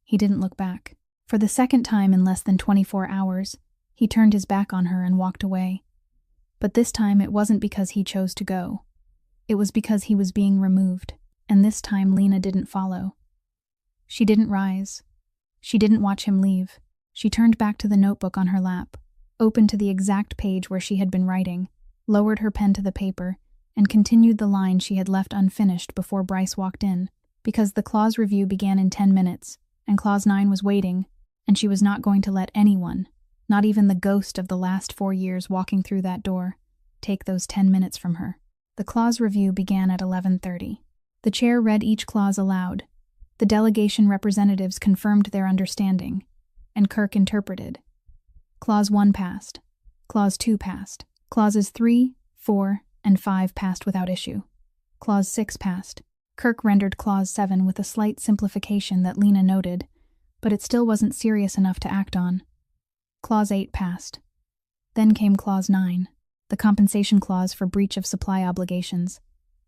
He didn't look back. For the second time in less than 24 hours, he turned his back on her and walked away. But this time it wasn't because he chose to go. It was because he was being removed, and this time Lena didn't follow. She didn't rise. She didn't watch him leave. She turned back to the notebook on her lap, opened to the exact page where she had been writing, lowered her pen to the paper, and continued the line she had left unfinished before Bryce walked in, because the clause review began in 10 minutes, and Clause 9 was waiting, and she was not going to let anyone, not even the ghost of the last 4 years walking through that door, take those 10 minutes from her. The clause review began at 11:30. The chair read each clause aloud. The delegation representatives confirmed their understanding, and Kirk interpreted. Clause 1 passed. Clause 2 passed. Clauses 3, 4, and 5 passed without issue. Clause 6 passed. Kirk rendered Clause 7 with a slight simplification that Lena noted, but it still wasn't serious enough to act on. Clause 8 passed. Then came Clause 9, the compensation clause for breach of supply obligations,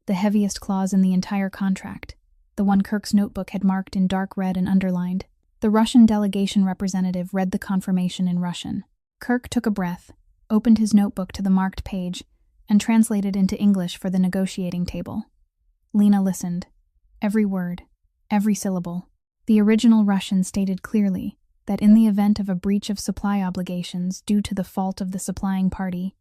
the heaviest clause in the entire contract, the one Kirk's notebook had marked in dark red and underlined. The Russian delegation representative read the confirmation in Russian. Kirk took a breath, opened his notebook to the marked page, and translated into English for the negotiating table. Lena listened. Every word, every syllable. The original Russian stated clearly that in the event of a breach of supply obligations due to the fault of the supplying party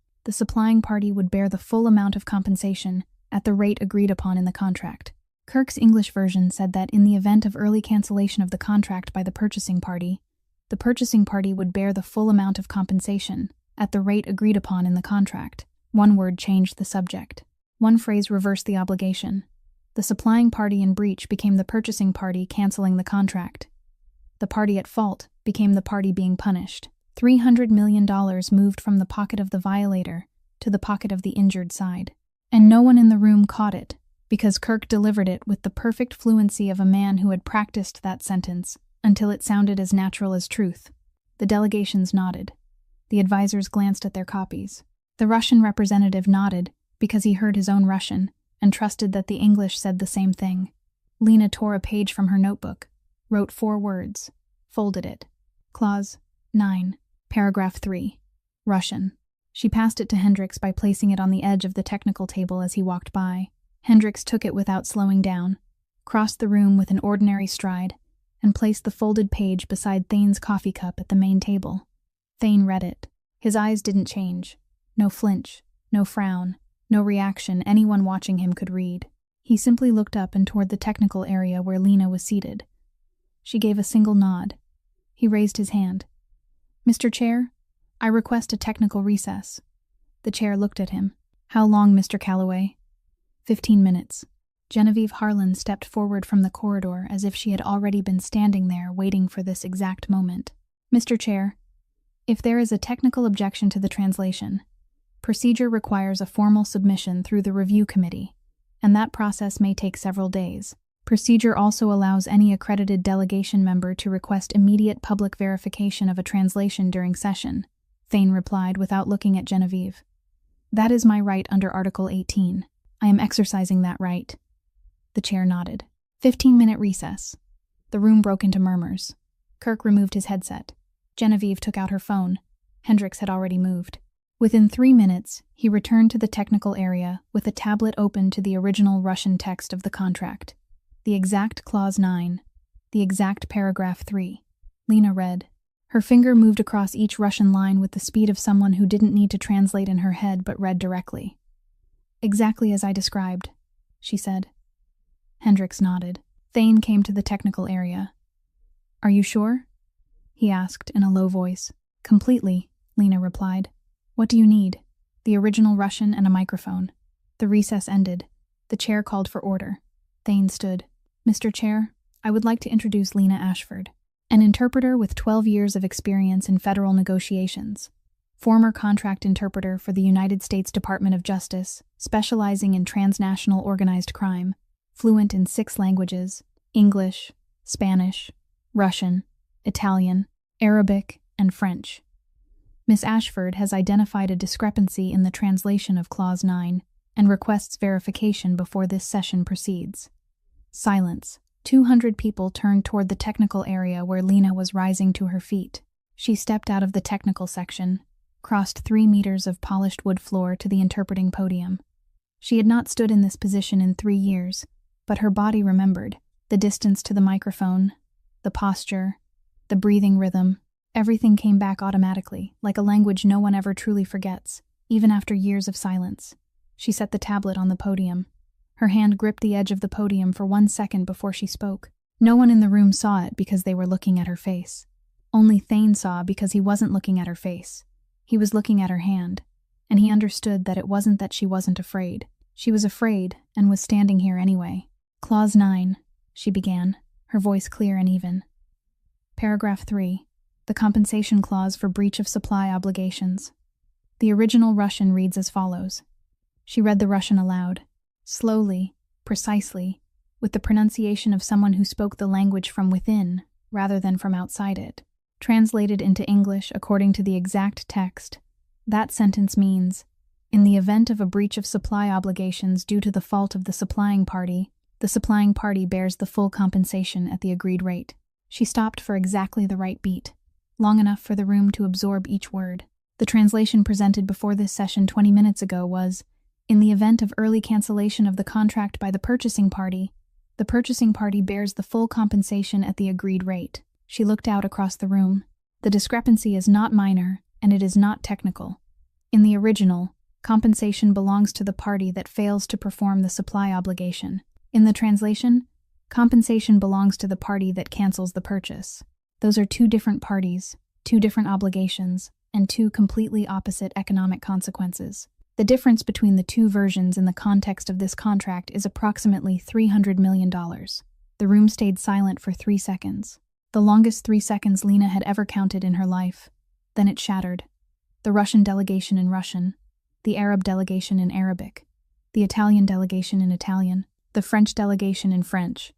would bear the full amount of compensation at the rate agreed upon in the contract. Kirk's English version said that in the event of early cancellation of the contract by the purchasing party would bear the full amount of compensation at the rate agreed upon in the contract. One word changed the subject. One phrase reversed the obligation. The supplying party in breach became the purchasing party canceling the contract. The party at fault became the party being punished. $300 million moved from the pocket of the violator to the pocket of the injured side. And no one in the room caught it, because Kirk delivered it with the perfect fluency of a man who had practiced that sentence until it sounded as natural as truth. The delegations nodded. The advisors glanced at their copies. The Russian representative nodded because he heard his own Russian and trusted that the English said the same thing. Lena tore a page from her notebook, wrote 4 words, folded it. Clause 9, paragraph 3, Russian. She passed it to Hendricks by placing it on the edge of the technical table as he walked by. Hendricks took it without slowing down, crossed the room with an ordinary stride, and placed the folded page beside Thane's coffee cup at the main table. Thane read it. His eyes didn't change. No flinch, no frown, no reaction anyone watching him could read. He simply looked up and toward the technical area where Lena was seated. She gave a single nod. He raised his hand. "Mr. Chair, I request a technical recess." The chair looked at him. "How long, Mr. Calloway?" 15 minutes. Genevieve Harlan stepped forward from the corridor as if she had already been standing there waiting for this exact moment. "Mr. Chair, if there is a technical objection to the translation, procedure requires a formal submission through the review committee, and that process may take several days. Procedure also allows any accredited delegation member to request immediate public verification of a translation during session," Thane replied without looking at Genevieve. "That is my right under Article 18. I am exercising that right." The chair nodded. 15-minute recess. The room broke into murmurs. Kirk removed his headset. Genevieve took out her phone. Hendricks had already moved. Within 3 minutes, he returned to the technical area with a tablet open to the original Russian text of the contract. The exact Clause 9. The exact Paragraph 3. Lena read. Her finger moved across each Russian line with the speed of someone who didn't need to translate in her head but read directly. Exactly as I described, she said. Hendricks nodded. Thane came to the technical area. Are you sure? He asked in a low voice. Completely, Lena replied. What do you need? The original Russian and a microphone. The recess ended. The chair called for order. Thane stood. Mr. Chair, I would like to introduce Lena Ashford, an interpreter with 12 years of experience in federal negotiations. Former contract interpreter for the United States Department of Justice, specializing in transnational organized crime, fluent in 6 languages: English, Spanish, Russian, Italian, Arabic, and French. Ms. Ashford has identified a discrepancy in the translation of Clause 9 and requests verification before this session proceeds. Silence. 200 people turned toward the technical area where Lena was rising to her feet. She stepped out of the technical section, crossed 3 meters of polished wood floor to the interpreting podium. She had not stood in this position in 3 years, but her body remembered the distance to the microphone, the posture, the breathing rhythm. Everything came back automatically, like a language no one ever truly forgets, even after years of silence. She set the tablet on the podium. Her hand gripped the edge of the podium for 1 second before she spoke. No one in the room saw it because they were looking at her face. Only Thane saw because he wasn't looking at her face. He was looking at her hand, and he understood that it wasn't that she wasn't afraid. She was afraid and was standing here anyway. Clause 9, she began, her voice clear and even. Paragraph 3. The compensation clause for breach of supply obligations. The original Russian reads as follows. She read the Russian aloud, slowly, precisely, with the pronunciation of someone who spoke the language from within rather than from outside it. Translated into English according to the exact text, that sentence means, in the event of a breach of supply obligations due to the fault of the supplying party bears the full compensation at the agreed rate. She stopped for exactly the right beat, long enough for the room to absorb each word. The translation presented before this session 20 minutes ago was, in the event of early cancellation of the contract by the purchasing party bears the full compensation at the agreed rate. She looked out across the room. The discrepancy is not minor, and it is not technical. In the original, compensation belongs to the party that fails to perform the supply obligation. In the translation, compensation belongs to the party that cancels the purchase. Those are 2 different parties, 2 different obligations, and 2 completely opposite economic consequences. The difference between the 2 versions in the context of this contract is approximately $300 million. The room stayed silent for 3 seconds. The longest 3 seconds Lena had ever counted in her life. Then it shattered. The Russian delegation in Russian, the Arab delegation in Arabic, the Italian delegation in Italian, the French delegation in French,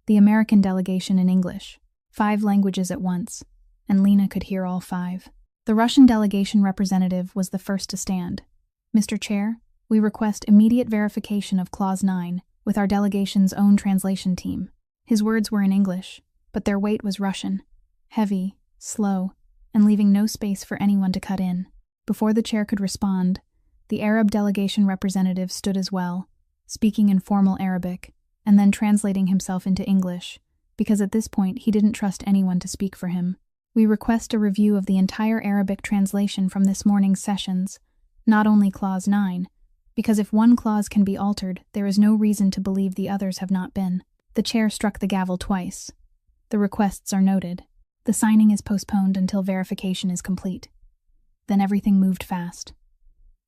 the American delegation in English. 5 languages at once, and Lena could hear all 5. The Russian delegation representative was the first to stand. Mr. Chair, we request immediate verification of Clause 9 with our delegation's own translation team. His words were in English, but their weight was Russian, heavy, slow, and leaving no space for anyone to cut in. Before the chair could respond, the Arab delegation representative stood as well, speaking in formal Arabic, and then translating himself into English, because at this point he didn't trust anyone to speak for him. We request a review of the entire Arabic translation from this morning's sessions, not only Clause 9, because if one clause can be altered, there is no reason to believe the others have not been. The chair struck the gavel twice. The requests are noted. The signing is postponed until verification is complete. Then everything moved fast.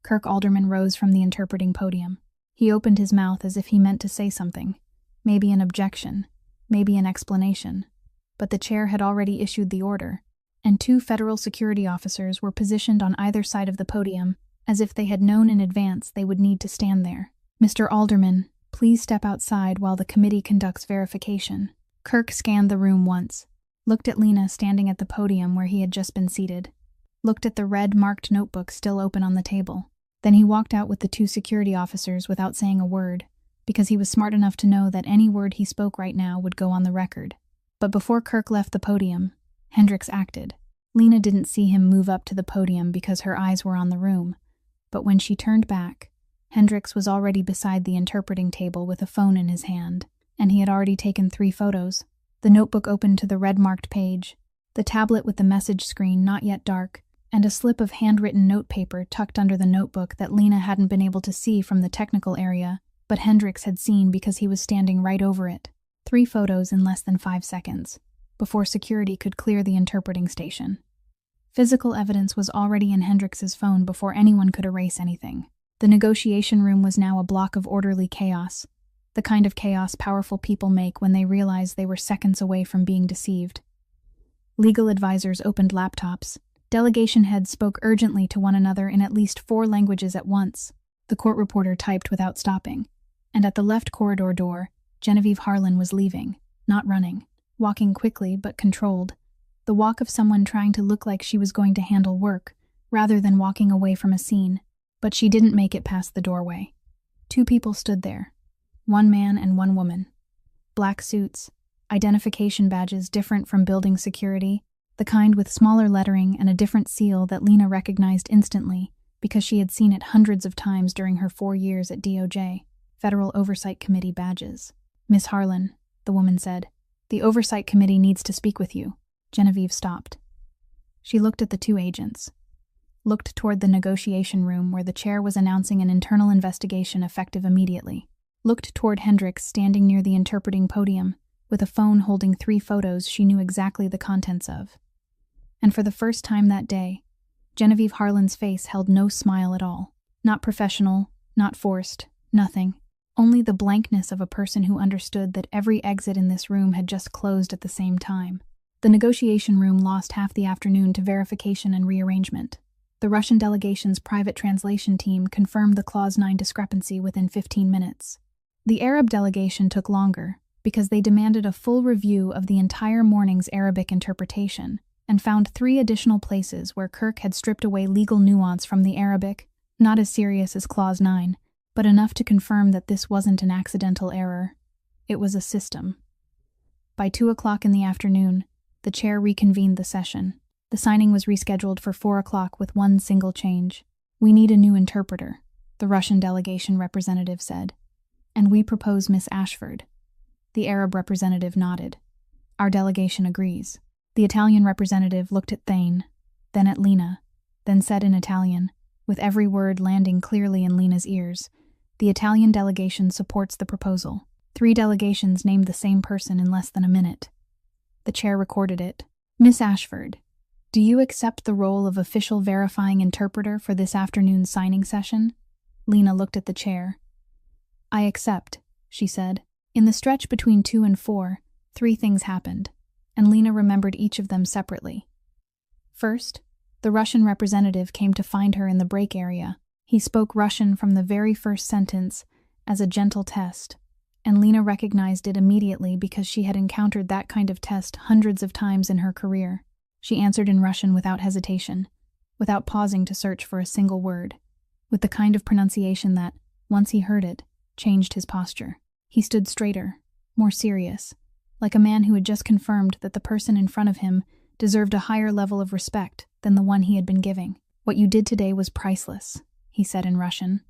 Kirk Alderman rose from the interpreting podium. He opened his mouth as if he meant to say something, maybe an objection, maybe an explanation. But the chair had already issued the order, and 2 federal security officers were positioned on either side of the podium, as if they had known in advance they would need to stand there. Mr. Alderman, please step outside while the committee conducts verification. Kirk scanned the room once, looked at Lena standing at the podium where he had just been seated, looked at the red marked notebook still open on the table. Then he walked out with the 2 security officers without saying a word, because he was smart enough to know that any word he spoke right now would go on the record. But before Kirk left the podium, Hendricks acted. Lena didn't see him move up to the podium because her eyes were on the room, but when she turned back, Hendricks was already beside the interpreting table with a phone in his hand, and he had already taken 3 photos. The notebook opened to the red-marked page, the tablet with the message screen not yet dark, and a slip of handwritten notepaper tucked under the notebook that Lena hadn't been able to see from the technical area, but Hendricks had seen because he was standing right over it. 3 photos in less than 5 seconds, before security could clear the interpreting station. Physical evidence was already in Hendricks's phone before anyone could erase anything. The negotiation room was now a block of orderly chaos, the kind of chaos powerful people make when they realize they were seconds away from being deceived. Legal advisors opened laptops. Delegation heads spoke urgently to one another in at least 4 languages at once. The court reporter typed without stopping. And at the left corridor door, Genevieve Harlan was leaving, not running, walking quickly but controlled. The walk of someone trying to look like she was going to handle work, rather than walking away from a scene. But she didn't make it past the doorway. 2 people stood there, 1 man and 1 woman. Black suits, identification badges different from building security, the kind with smaller lettering and a different seal that Lena recognized instantly because she had seen it hundreds of times during her 4 years at DOJ, Federal Oversight Committee badges. "Miss Harlan," the woman said, "the Oversight Committee needs to speak with you." Genevieve stopped. She looked at the 2 agents, looked toward the negotiation room where the chair was announcing an internal investigation effective immediately, looked toward Hendricks standing near the interpreting podium, with a phone holding 3 photos she knew exactly the contents of. And for the first time that day, Genevieve Harlan's face held no smile at all. Not professional, not forced, nothing. Only the blankness of a person who understood that every exit in this room had just closed at the same time. The negotiation room lost half the afternoon to verification and rearrangement. The Russian delegation's private translation team confirmed the Clause 9 discrepancy within 15 minutes. The Arab delegation took longer because they demanded a full review of the entire morning's Arabic interpretation and found 3 additional places where Kirk had stripped away legal nuance from the Arabic, not as serious as Clause 9, but enough to confirm that this wasn't an accidental error. It was a system. By 2 o'clock in the afternoon, the chair reconvened the session. The signing was rescheduled for 4 o'clock with 1 single change. "We need a new interpreter," the Russian delegation representative said. "And we propose Miss Ashford." The Arab representative nodded. "Our delegation agrees." The Italian representative looked at Thane, then at Lena, then said in Italian, with every word landing clearly in Lena's ears, "The Italian delegation supports the proposal." 3 delegations named the same person in less than a minute. The chair recorded it. "Miss Ashford, do you accept the role of official verifying interpreter for this afternoon's signing session?" Lena looked at the chair. "I accept," she said. In the stretch between 2 and 4, 3 things happened, and Lena remembered each of them separately. First, the Russian representative came to find her in the break area. He spoke Russian from the very first sentence as a gentle test, and Lena recognized it immediately because she had encountered that kind of test hundreds of times in her career. She answered in Russian without hesitation, without pausing to search for a single word, with the kind of pronunciation that, once he heard it, changed his posture. He stood straighter, more serious, like a man who had just confirmed that the person in front of him deserved a higher level of respect than the one he had been giving. "What you did today was priceless," he said in Russian.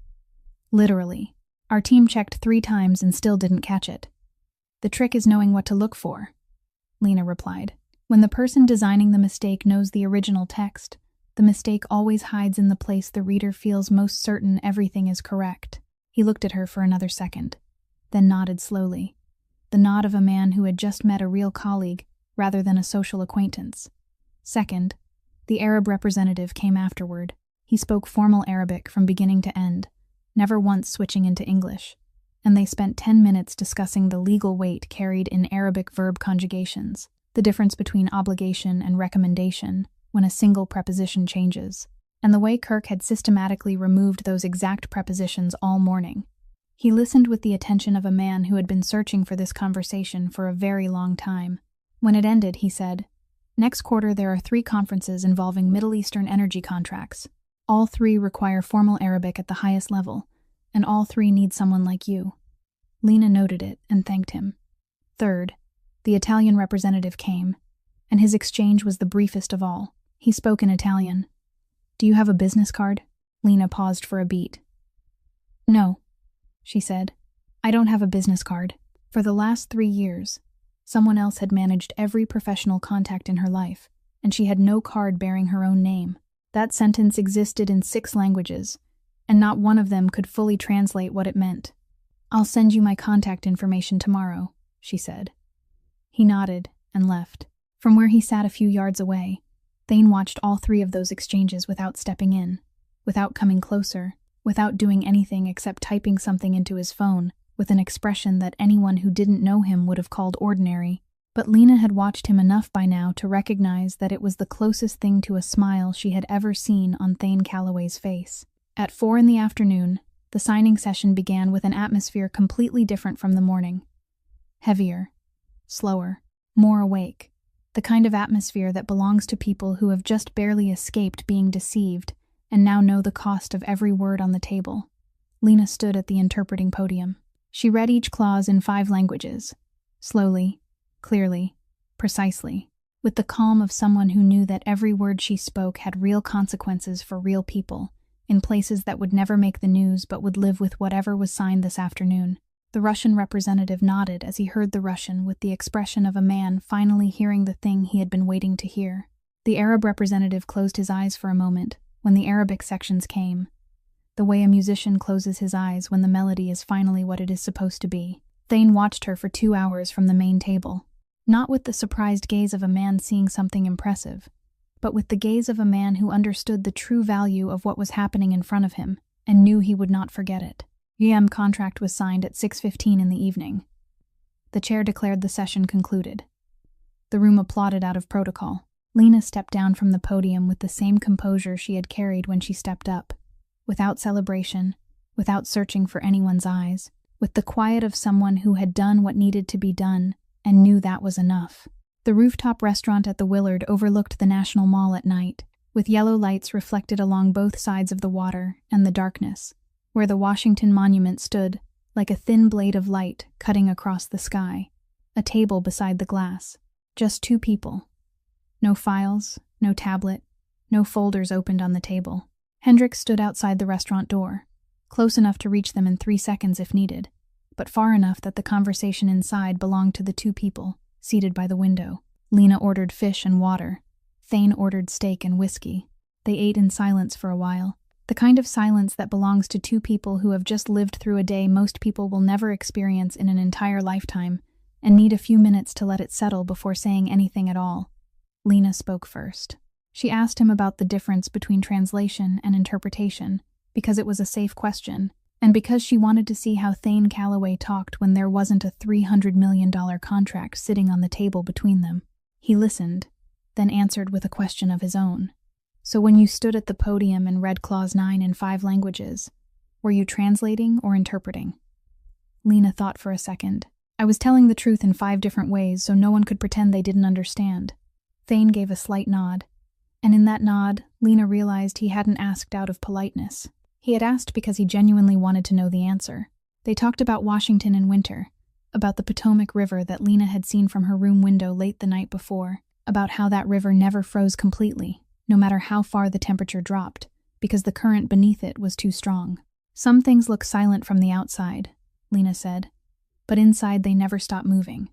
"Literally. Our team checked 3 times and still didn't catch it." "The trick is knowing what to look for," Lena replied. "When the person designing the mistake knows the original text, the mistake always hides in the place the reader feels most certain everything is correct." He looked at her for another second, then nodded slowly, the nod of a man who had just met a real colleague rather than a social acquaintance. Second, the Arab representative came afterward. He spoke formal Arabic from beginning to end, never once switching into English, and they spent 10 minutes discussing the legal weight carried in Arabic verb conjugations, the difference between obligation and recommendation when a single preposition changes, and the way Kirk had systematically removed those exact prepositions all morning. He listened with the attention of a man who had been searching for this conversation for a very long time. When it ended, he said, "Next quarter there are 3 conferences involving Middle Eastern energy contracts. All 3 require formal Arabic at the highest level, and all 3 need someone like you." Lena noted it and thanked him. Third, the Italian representative came, and his exchange was the briefest of all. He spoke in Italian. "Do you have a business card?" Lena paused for a beat. "No," she said. "I don't have a business card." For the last 3 years, someone else had managed every professional contact in her life, and she had no card bearing her own name. That sentence existed in 6 languages, and not one of them could fully translate what it meant. "I'll send you my contact information tomorrow," she said. He nodded and left. From where he sat a few yards away, Thane watched all 3 of those exchanges without stepping in, without coming closer, without doing anything except typing something into his phone, with an expression that anyone who didn't know him would have called ordinary. But Lena had watched him enough by now to recognize that it was the closest thing to a smile she had ever seen on Thane Calloway's face. At 4 in the afternoon, the signing session began with an atmosphere completely different from the morning. Heavier, slower, more awake. The kind of atmosphere that belongs to people who have just barely escaped being deceived and now know the cost of every word on the table. Lena stood at the interpreting podium. She read each clause in 5 languages, slowly, clearly, precisely, with the calm of someone who knew that every word she spoke had real consequences for real people, in places that would never make the news but would live with whatever was signed this afternoon. The Russian representative nodded as he heard the Russian with the expression of a man finally hearing the thing he had been waiting to hear. The Arab representative closed his eyes for a moment when the Arabic sections came, the way a musician closes his eyes when the melody is finally what it is supposed to be. Thane watched her for 2 hours from the main table, not with the surprised gaze of a man seeing something impressive, but with the gaze of a man who understood the true value of what was happening in front of him and knew he would not forget it. The contract was signed at 6:15 in the evening. The chair declared the session concluded. The room applauded out of protocol. Lena stepped down from the podium with the same composure she had carried when she stepped up, without celebration, without searching for anyone's eyes, with the quiet of someone who had done what needed to be done and knew that was enough. The rooftop restaurant at the Willard overlooked the National Mall at night, with yellow lights reflected along both sides of the water and the darkness, where the Washington Monument stood like a thin blade of light cutting across the sky. A table beside the glass. Just 2 people. No files, no tablet, no folders opened on the table. Hendricks stood outside the restaurant door, close enough to reach them in 3 seconds if needed, but far enough that the conversation inside belonged to the 2 people seated by the window. Lena ordered fish and water. Thane ordered steak and whiskey. They ate in silence for a while, the kind of silence that belongs to 2 people who have just lived through a day most people will never experience in an entire lifetime and need a few minutes to let it settle before saying anything at all. Lena spoke first. She asked him about the difference between translation and interpretation, because it was a safe question, and because she wanted to see how Thane Calloway talked when there wasn't a $300 million contract sitting on the table between them. He listened, then answered with a question of his own. "So when you stood at the podium and read Clause 9 in 5 languages, were you translating or interpreting?" Lena thought for a second. "I was telling the truth in 5 different ways so no one could pretend they didn't understand." Thane gave a slight nod, and in that nod, Lena realized he hadn't asked out of politeness. He had asked because he genuinely wanted to know the answer. They talked about Washington in winter, about the Potomac River that Lena had seen from her room window late the night before, about how that river never froze completely, no matter how far the temperature dropped, because the current beneath it was too strong. "Some things look silent from the outside," Lena said, "but inside they never stop moving."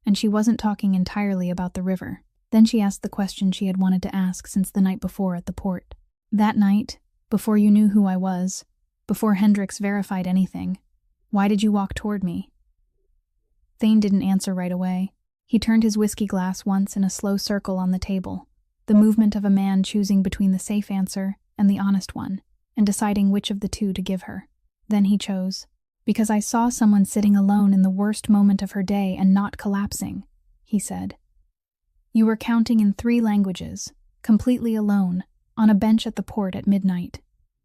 And she wasn't talking entirely about the river. Then she asked the question she had wanted to ask since the night before at the port. "That night, before you knew who I was, before Hendricks verified anything, why did you walk toward me?" Thane didn't answer right away. He turned his whiskey glass once in a slow circle on the table, the movement of a man choosing between the safe answer and the honest one, and deciding which of the 2 to give her. Then he chose, "Because I saw someone sitting alone in the worst moment of her day and not collapsing," he said. "You were counting in 3 languages, completely alone, on a bench at the port at midnight."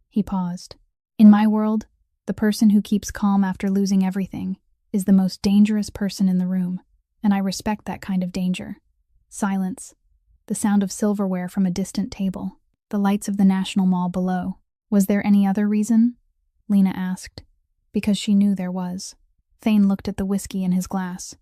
He paused. "In my world, the person who keeps calm after losing everything is the most dangerous person in the room, and I respect that kind of danger." Silence. The sound of silverware from a distant table. The lights of the National Mall below. "Was there any other reason?" Lena asked, because she knew there was. Thane looked at the whiskey in his glass.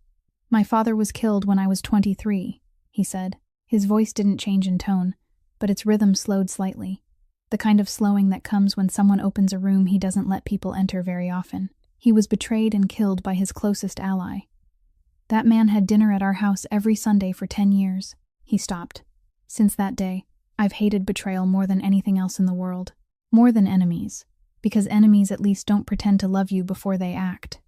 "My father was killed when I was 23, he said. His voice didn't change in tone, but its rhythm slowed slightly. The kind of slowing that comes when someone opens a room he doesn't let people enter very often. He was betrayed and killed by his closest ally. That man had dinner at our house every Sunday for 10 years. He stopped. Since that day, I've hated betrayal more than anything else in the world. More than enemies. Because enemies at least don't pretend to love you before they act.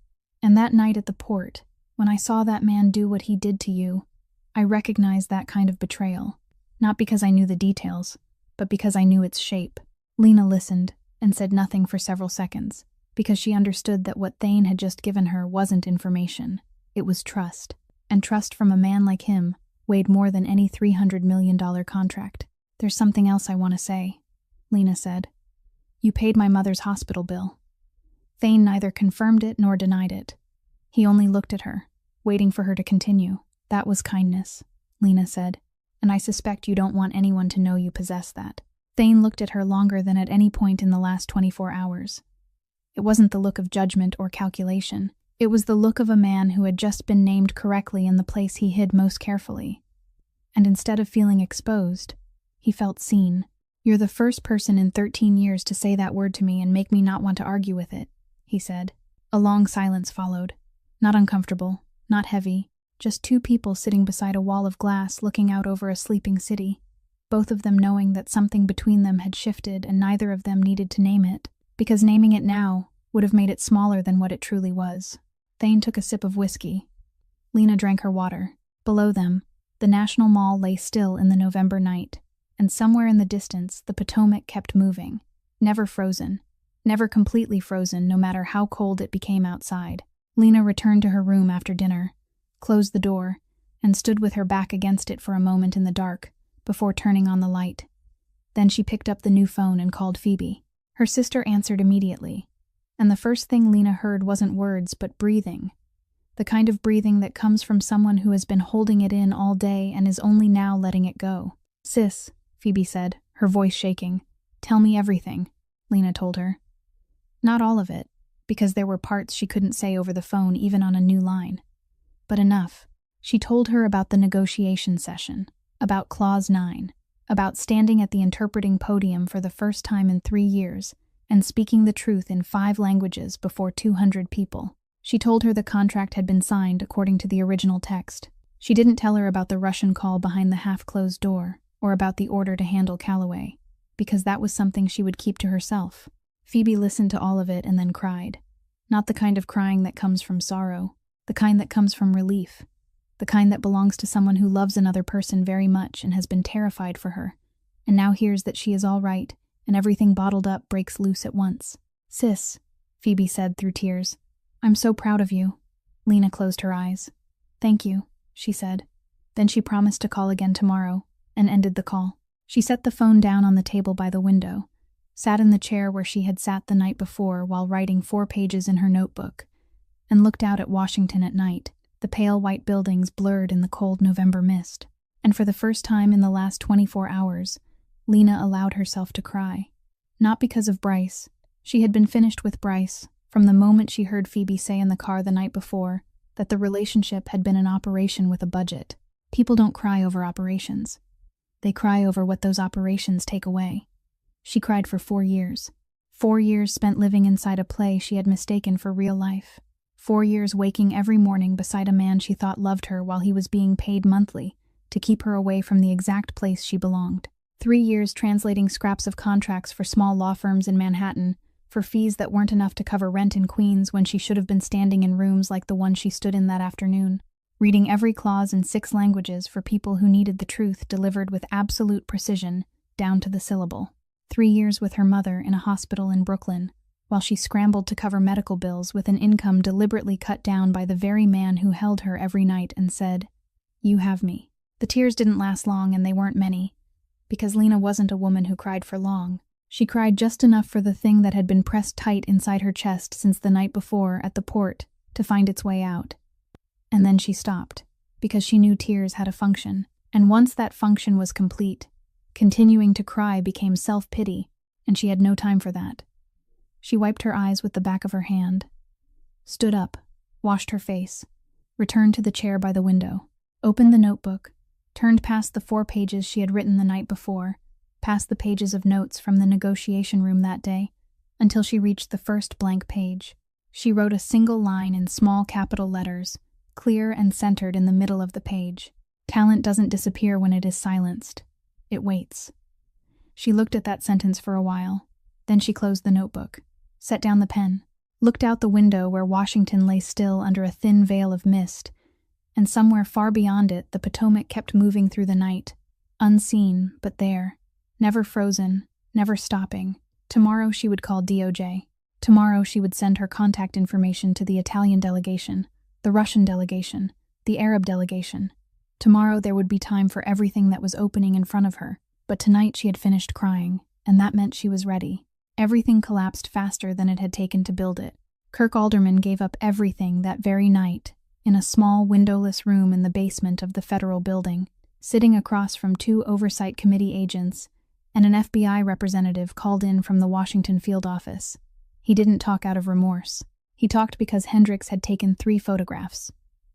And that night at the port, when I saw that man do what he did to you, I recognized that kind of betrayal. Not because I knew the details, but because I knew its shape. Lena listened and said nothing for several seconds, because she understood that what Thane had just given her wasn't information. It was trust. And trust from a man like him weighed more than any $300 million contract. There's something else I want to say, Lena said. You paid my mother's hospital bill. Thane neither confirmed it nor denied it. He only looked at her, waiting for her to continue. That was kindness, Lena said, and I suspect you don't want anyone to know you possess that. Thane looked at her longer than at any point in the last 24 hours. It wasn't the look of judgment or calculation. It was the look of a man who had just been named correctly in the place he hid most carefully. And instead of feeling exposed, he felt seen. You're the first person in 13 years to say that word to me and make me not want to argue with it, he said. A long silence followed. Not uncomfortable, not heavy, just two people sitting beside a wall of glass looking out over a sleeping city, both of them knowing that something between them had shifted and neither of them needed to name it, because naming it now would have made it smaller than what it truly was. Thane took a sip of whiskey. Lena drank her water. Below them, the National Mall lay still in the November night, and somewhere in the distance the Potomac kept moving, never frozen, never completely frozen no matter how cold it became outside. Lena returned to her room after dinner, closed the door, and stood with her back against it for a moment in the dark, before turning on the light. Then she picked up the new phone and called Phoebe. Her sister answered immediately, and the first thing Lena heard wasn't words but breathing. The kind of breathing that comes from someone who has been holding it in all day and is only now letting it go. Sis, Phoebe said, her voice shaking. Tell me everything, Lena told her. Not all of it, because there were parts she couldn't say over the phone even on a new line. But enough. She told her about the negotiation session, about Clause 9, about standing at the interpreting podium for the first time in 3 years and speaking the truth in 5 languages before 200 people. She told her the contract had been signed according to the original text. She didn't tell her about the Russian call behind the half-closed door or about the order to handle Calloway, because that was something she would keep to herself. Phoebe listened to all of it and then cried. Not the kind of crying that comes from sorrow, the kind that comes from relief, the kind that belongs to someone who loves another person very much and has been terrified for her, and now hears that she is all right, and everything bottled up breaks loose at once. Sis, Phoebe said through tears, I'm so proud of you. Lena closed her eyes. Thank you, she said. Then she promised to call again tomorrow, and ended the call. She set the phone down on the table by the window, sat in the chair where she had sat the night before while writing 4 pages in her notebook, and looked out at Washington at night, the pale white buildings blurred in the cold November mist. And for the first time in the last 24 hours, Lena allowed herself to cry. Not because of Bryce. She had been finished with Bryce from the moment she heard Phoebe say in the car the night before that the relationship had been an operation with a budget. People don't cry over operations. They cry over what those operations take away. She cried for 4 years. 4 years spent living inside a play she had mistaken for real life. 4 years waking every morning beside a man she thought loved her while he was being paid monthly to keep her away from the exact place she belonged. 3 years translating scraps of contracts for small law firms in Manhattan for fees that weren't enough to cover rent in Queens when she should have been standing in rooms like the one she stood in that afternoon, reading every clause in 6 languages for people who needed the truth delivered with absolute precision, down to the syllable. 3 years with her mother in a hospital in Brooklyn, while she scrambled to cover medical bills with an income deliberately cut down by the very man who held her every night and said, "You have me." The tears didn't last long, and they weren't many, because Lena wasn't a woman who cried for long. She cried just enough for the thing that had been pressed tight inside her chest since the night before at the port to find its way out. And then she stopped, because she knew tears had a function, and once that function was complete, continuing to cry became self-pity, and she had no time for that. She wiped her eyes with the back of her hand, stood up, washed her face, returned to the chair by the window, opened the notebook, turned past the 4 pages she had written the night before, past the pages of notes from the negotiation room that day, until she reached the first blank page. She wrote a single line in small capital letters, clear and centered in the middle of the page. Talent doesn't disappear when it is silenced. It waits. She looked at that sentence for a while. Then she closed the notebook, set down the pen, looked out the window where Washington lay still under a thin veil of mist, and somewhere far beyond it the Potomac kept moving through the night, unseen but there, never frozen, never stopping. Tomorrow she would call DOJ. Tomorrow she would send her contact information to the Italian delegation, the Russian delegation, the Arab delegation. Tomorrow there would be time for everything that was opening in front of her. But tonight she had finished crying, and that meant she was ready. Everything collapsed faster than it had taken to build it. Kirk Alderman gave up everything that very night, in a small windowless room in the basement of the federal building, sitting across from 2 oversight committee agents and an FBI representative called in from the Washington field office. He didn't talk out of remorse. He talked because Hendricks had taken 3 photographs: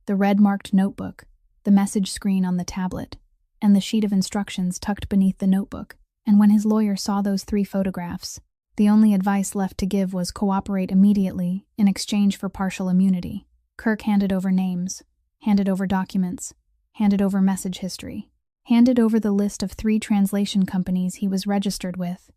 the red-marked notebook, the message screen on the tablet, and the sheet of instructions tucked beneath the notebook. And when his lawyer saw those 3 photographs, the only advice left to give was cooperate immediately in exchange for partial immunity. Kirk handed over names, handed over documents, handed over message history, handed over the list of 3 translation companies he was registered with,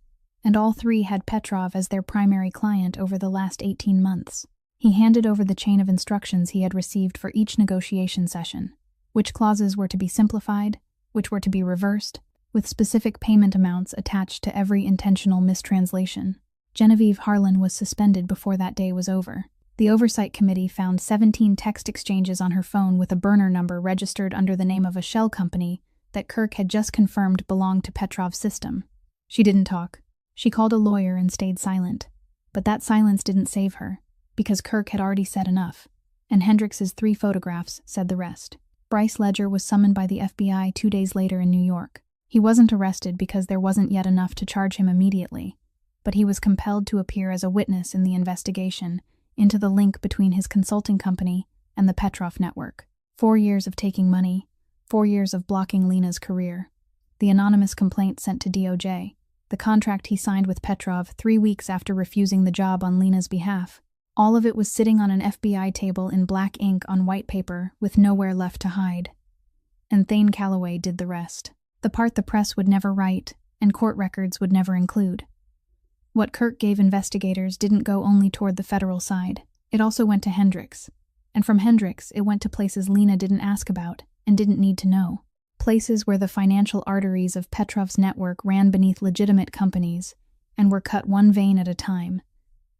and all 3 had Petrov as their primary client over the last 18 months. He handed over the chain of instructions he had received for each negotiation session, which clauses were to be simplified, which were to be reversed, with specific payment amounts attached to every intentional mistranslation. Genevieve Harlan was suspended before that day was over. The Oversight Committee found 17 text exchanges on her phone with a burner number registered under the name of a shell company that Kirk had just confirmed belonged to Petrov's system. She didn't talk. She called a lawyer and stayed silent. But that silence didn't save her, because Kirk had already said enough, and Hendricks's 3 photographs said the rest. Bryce Ledger was summoned by the FBI 2 days later in New York. He wasn't arrested because there wasn't yet enough to charge him immediately, but he was compelled to appear as a witness in the investigation into the link between his consulting company and the Petrov network. 4 years of taking money, 4 years of blocking Lena's career, the anonymous complaint sent to DOJ, the contract he signed with Petrov 3 weeks after refusing the job on Lena's behalf. All of it was sitting on an FBI table in black ink on white paper with nowhere left to hide. And Thane Calloway did the rest. The part the press would never write and court records would never include. What Kirk gave investigators didn't go only toward the federal side. It also went to Hendricks. And from Hendricks, it went to places Lena didn't ask about and didn't need to know. Places where the financial arteries of Petrov's network ran beneath legitimate companies and were cut one vein at a time.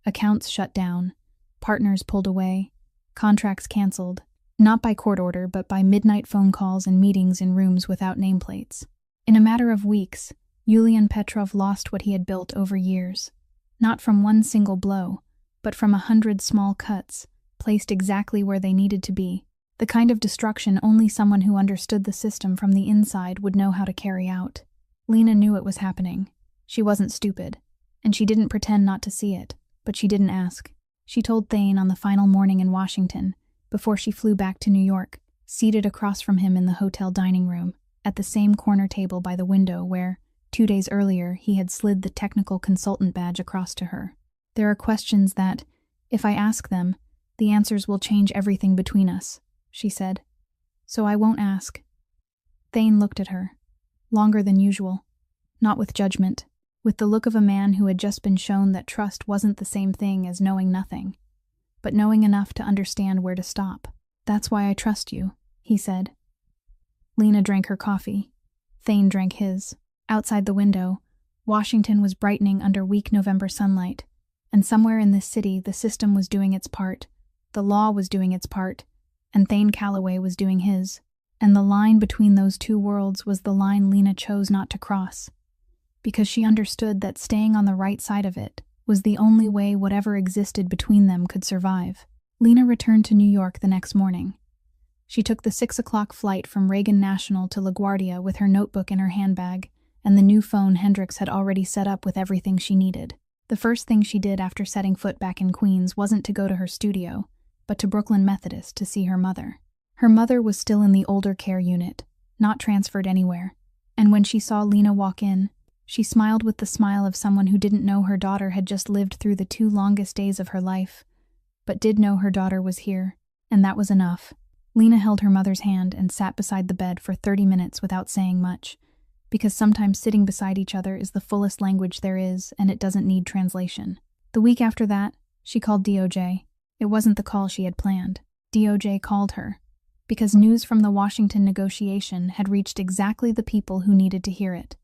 Accounts shut down. Partners pulled away, contracts canceled, not by court order but by midnight phone calls and meetings in rooms without nameplates. In a matter of weeks, Yulian Petrov lost what he had built over years, not from one single blow, but from 100 small cuts, placed exactly where they needed to be, the kind of destruction only someone who understood the system from the inside would know how to carry out. Lena knew it was happening. She wasn't stupid, and she didn't pretend not to see it, but she didn't ask. She told Thane on the final morning in Washington, before she flew back to New York, seated across from him in the hotel dining room, at the same corner table by the window where, 2 days earlier, he had slid the technical consultant badge across to her. There are questions that, if I ask them, the answers will change everything between us, she said. So I won't ask. Thane looked at her, longer than usual, not with judgment, with the look of a man who had just been shown that trust wasn't the same thing as knowing nothing, but knowing enough to understand where to stop. That's why I trust you, he said. Lena drank her coffee. Thane drank his. Outside the window, Washington was brightening under weak November sunlight, and somewhere in this city the system was doing its part, the law was doing its part, and Thane Calloway was doing his. And the line between those 2 worlds was the line Lena chose not to cross, because she understood that staying on the right side of it was the only way whatever existed between them could survive. Lena returned to New York the next morning. She took the 6 o'clock flight from Reagan National to LaGuardia with her notebook in her handbag and the new phone Hendricks had already set up with everything she needed. The first thing she did after setting foot back in Queens wasn't to go to her studio, but to Brooklyn Methodist to see her mother. Her mother was still in the older care unit, not transferred anywhere, and when she saw Lena walk in, She smiled with the smile of someone who didn't know her daughter had just lived through the 2 longest days of her life, but did know her daughter was here, and that was enough. Lena held her mother's hand and sat beside the bed for 30 minutes without saying much, because sometimes sitting beside each other is the fullest language there is, and it doesn't need translation. The week after that, she called DOJ. It wasn't the call she had planned. DOJ called her, because news from the Washington negotiation had reached exactly the people who needed to hear it,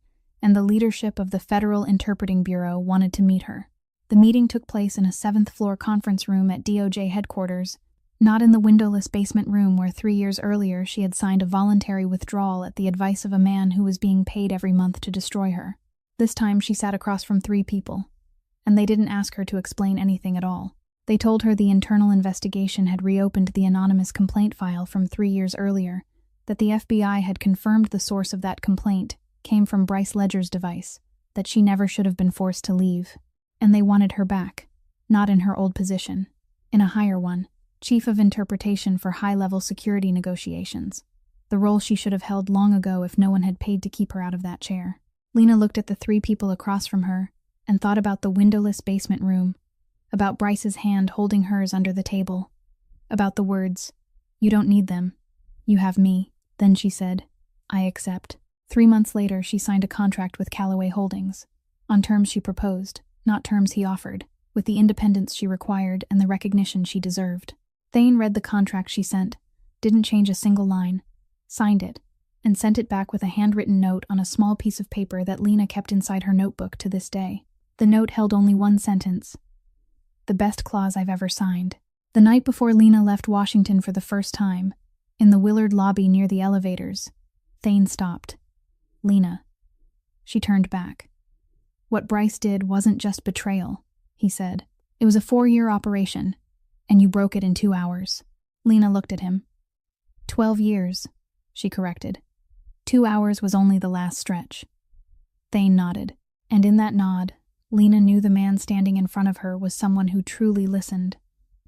and the leadership of the Federal Interpreting Bureau wanted to meet her. The meeting took place in a 7th-floor conference room at DOJ headquarters, not in the windowless basement room where 3 years earlier she had signed a voluntary withdrawal at the advice of a man who was being paid every month to destroy her. This time she sat across from 3 people, and they didn't ask her to explain anything at all. They told her the internal investigation had reopened the anonymous complaint file from 3 years earlier, that the FBI had confirmed the source of that complaint came from Bryce Ledger's device, that she never should have been forced to leave, and they wanted her back, not in her old position, in a higher one. Chief of Interpretation for High-Level Security Negotiations, the role she should have held long ago if no one had paid to keep her out of that chair. Lena looked at the 3 people across from her and thought about the windowless basement room, about Bryce's hand holding hers under the table, about the words, "You don't need them. You have me." Then she said, "I accept." 3 months later, she signed a contract with Callaway Holdings, on terms she proposed, not terms he offered, with the independence she required and the recognition she deserved. Thane read the contract she sent, didn't change a single line, signed it, and sent it back with a handwritten note on a small piece of paper that Lena kept inside her notebook to this day. The note held only one sentence: "The best clause I've ever signed." The night before Lena left Washington for the first time, in the Willard lobby near the elevators, Thane stopped. "Lena." She turned back. "What Bryce did wasn't just betrayal," he said. "It was a 4-year operation, and you broke it in 2 hours. Lena looked at him. 12 years, she corrected. 2 hours was only the last stretch. Thane nodded, and in that nod, Lena knew the man standing in front of her was someone who truly listened.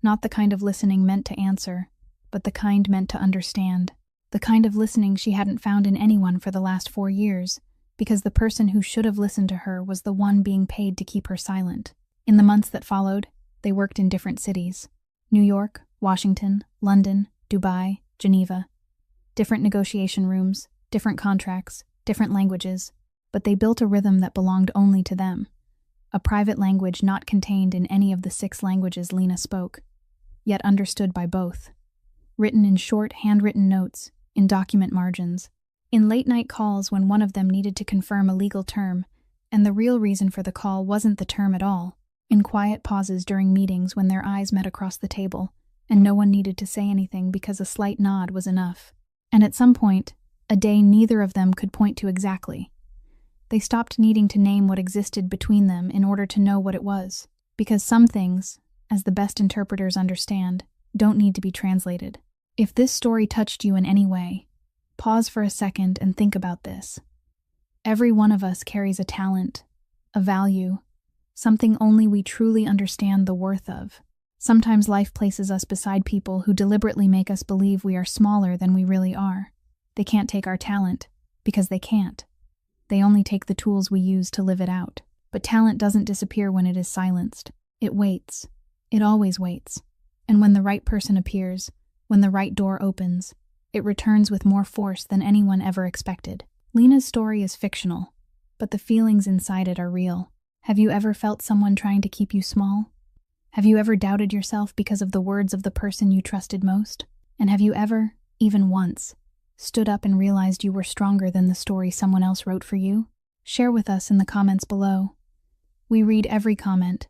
Not the kind of listening meant to answer, but the kind meant to understand. The kind of listening she hadn't found in anyone for the last 4 years, because the person who should have listened to her was the one being paid to keep her silent. In the months that followed, they worked in different cities. New York, Washington, London, Dubai, Geneva. Different negotiation rooms, different contracts, different languages, but they built a rhythm that belonged only to them. A private language not contained in any of the 6 languages Lena spoke, yet understood by both. Written in short, handwritten notes, in document margins, in late-night calls when one of them needed to confirm a legal term, and the real reason for the call wasn't the term at all. In quiet pauses during meetings when their eyes met across the table, and no one needed to say anything because a slight nod was enough. And at some point, a day neither of them could point to exactly. They stopped needing to name what existed between them in order to know what it was, because some things, as the best interpreters understand, don't need to be translated. If this story touched you in any way, pause for a second and think about this. Every one of us carries a talent, a value, something only we truly understand the worth of. Sometimes life places us beside people who deliberately make us believe we are smaller than we really are. They can't take our talent, because they can't. They only take the tools we use to live it out. But talent doesn't disappear when it is silenced. It waits. It always waits. And when the right person appears, when the right door opens, it returns with more force than anyone ever expected. Lena's story is fictional, but the feelings inside it are real. Have you ever felt someone trying to keep you small? Have you ever doubted yourself because of the words of the person you trusted most? And have you ever, even once, stood up and realized you were stronger than the story someone else wrote for you? Share with us in the comments below. We read every comment,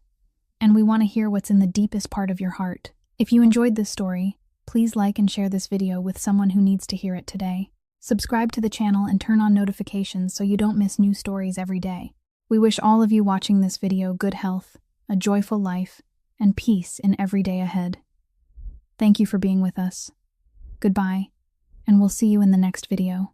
and we want to hear what's in the deepest part of your heart. If you enjoyed this story, please like and share this video with someone who needs to hear it today. Subscribe to the channel and turn on notifications so you don't miss new stories every day. We wish all of you watching this video good health, a joyful life, and peace in every day ahead. Thank you for being with us. Goodbye, and we'll see you in the next video.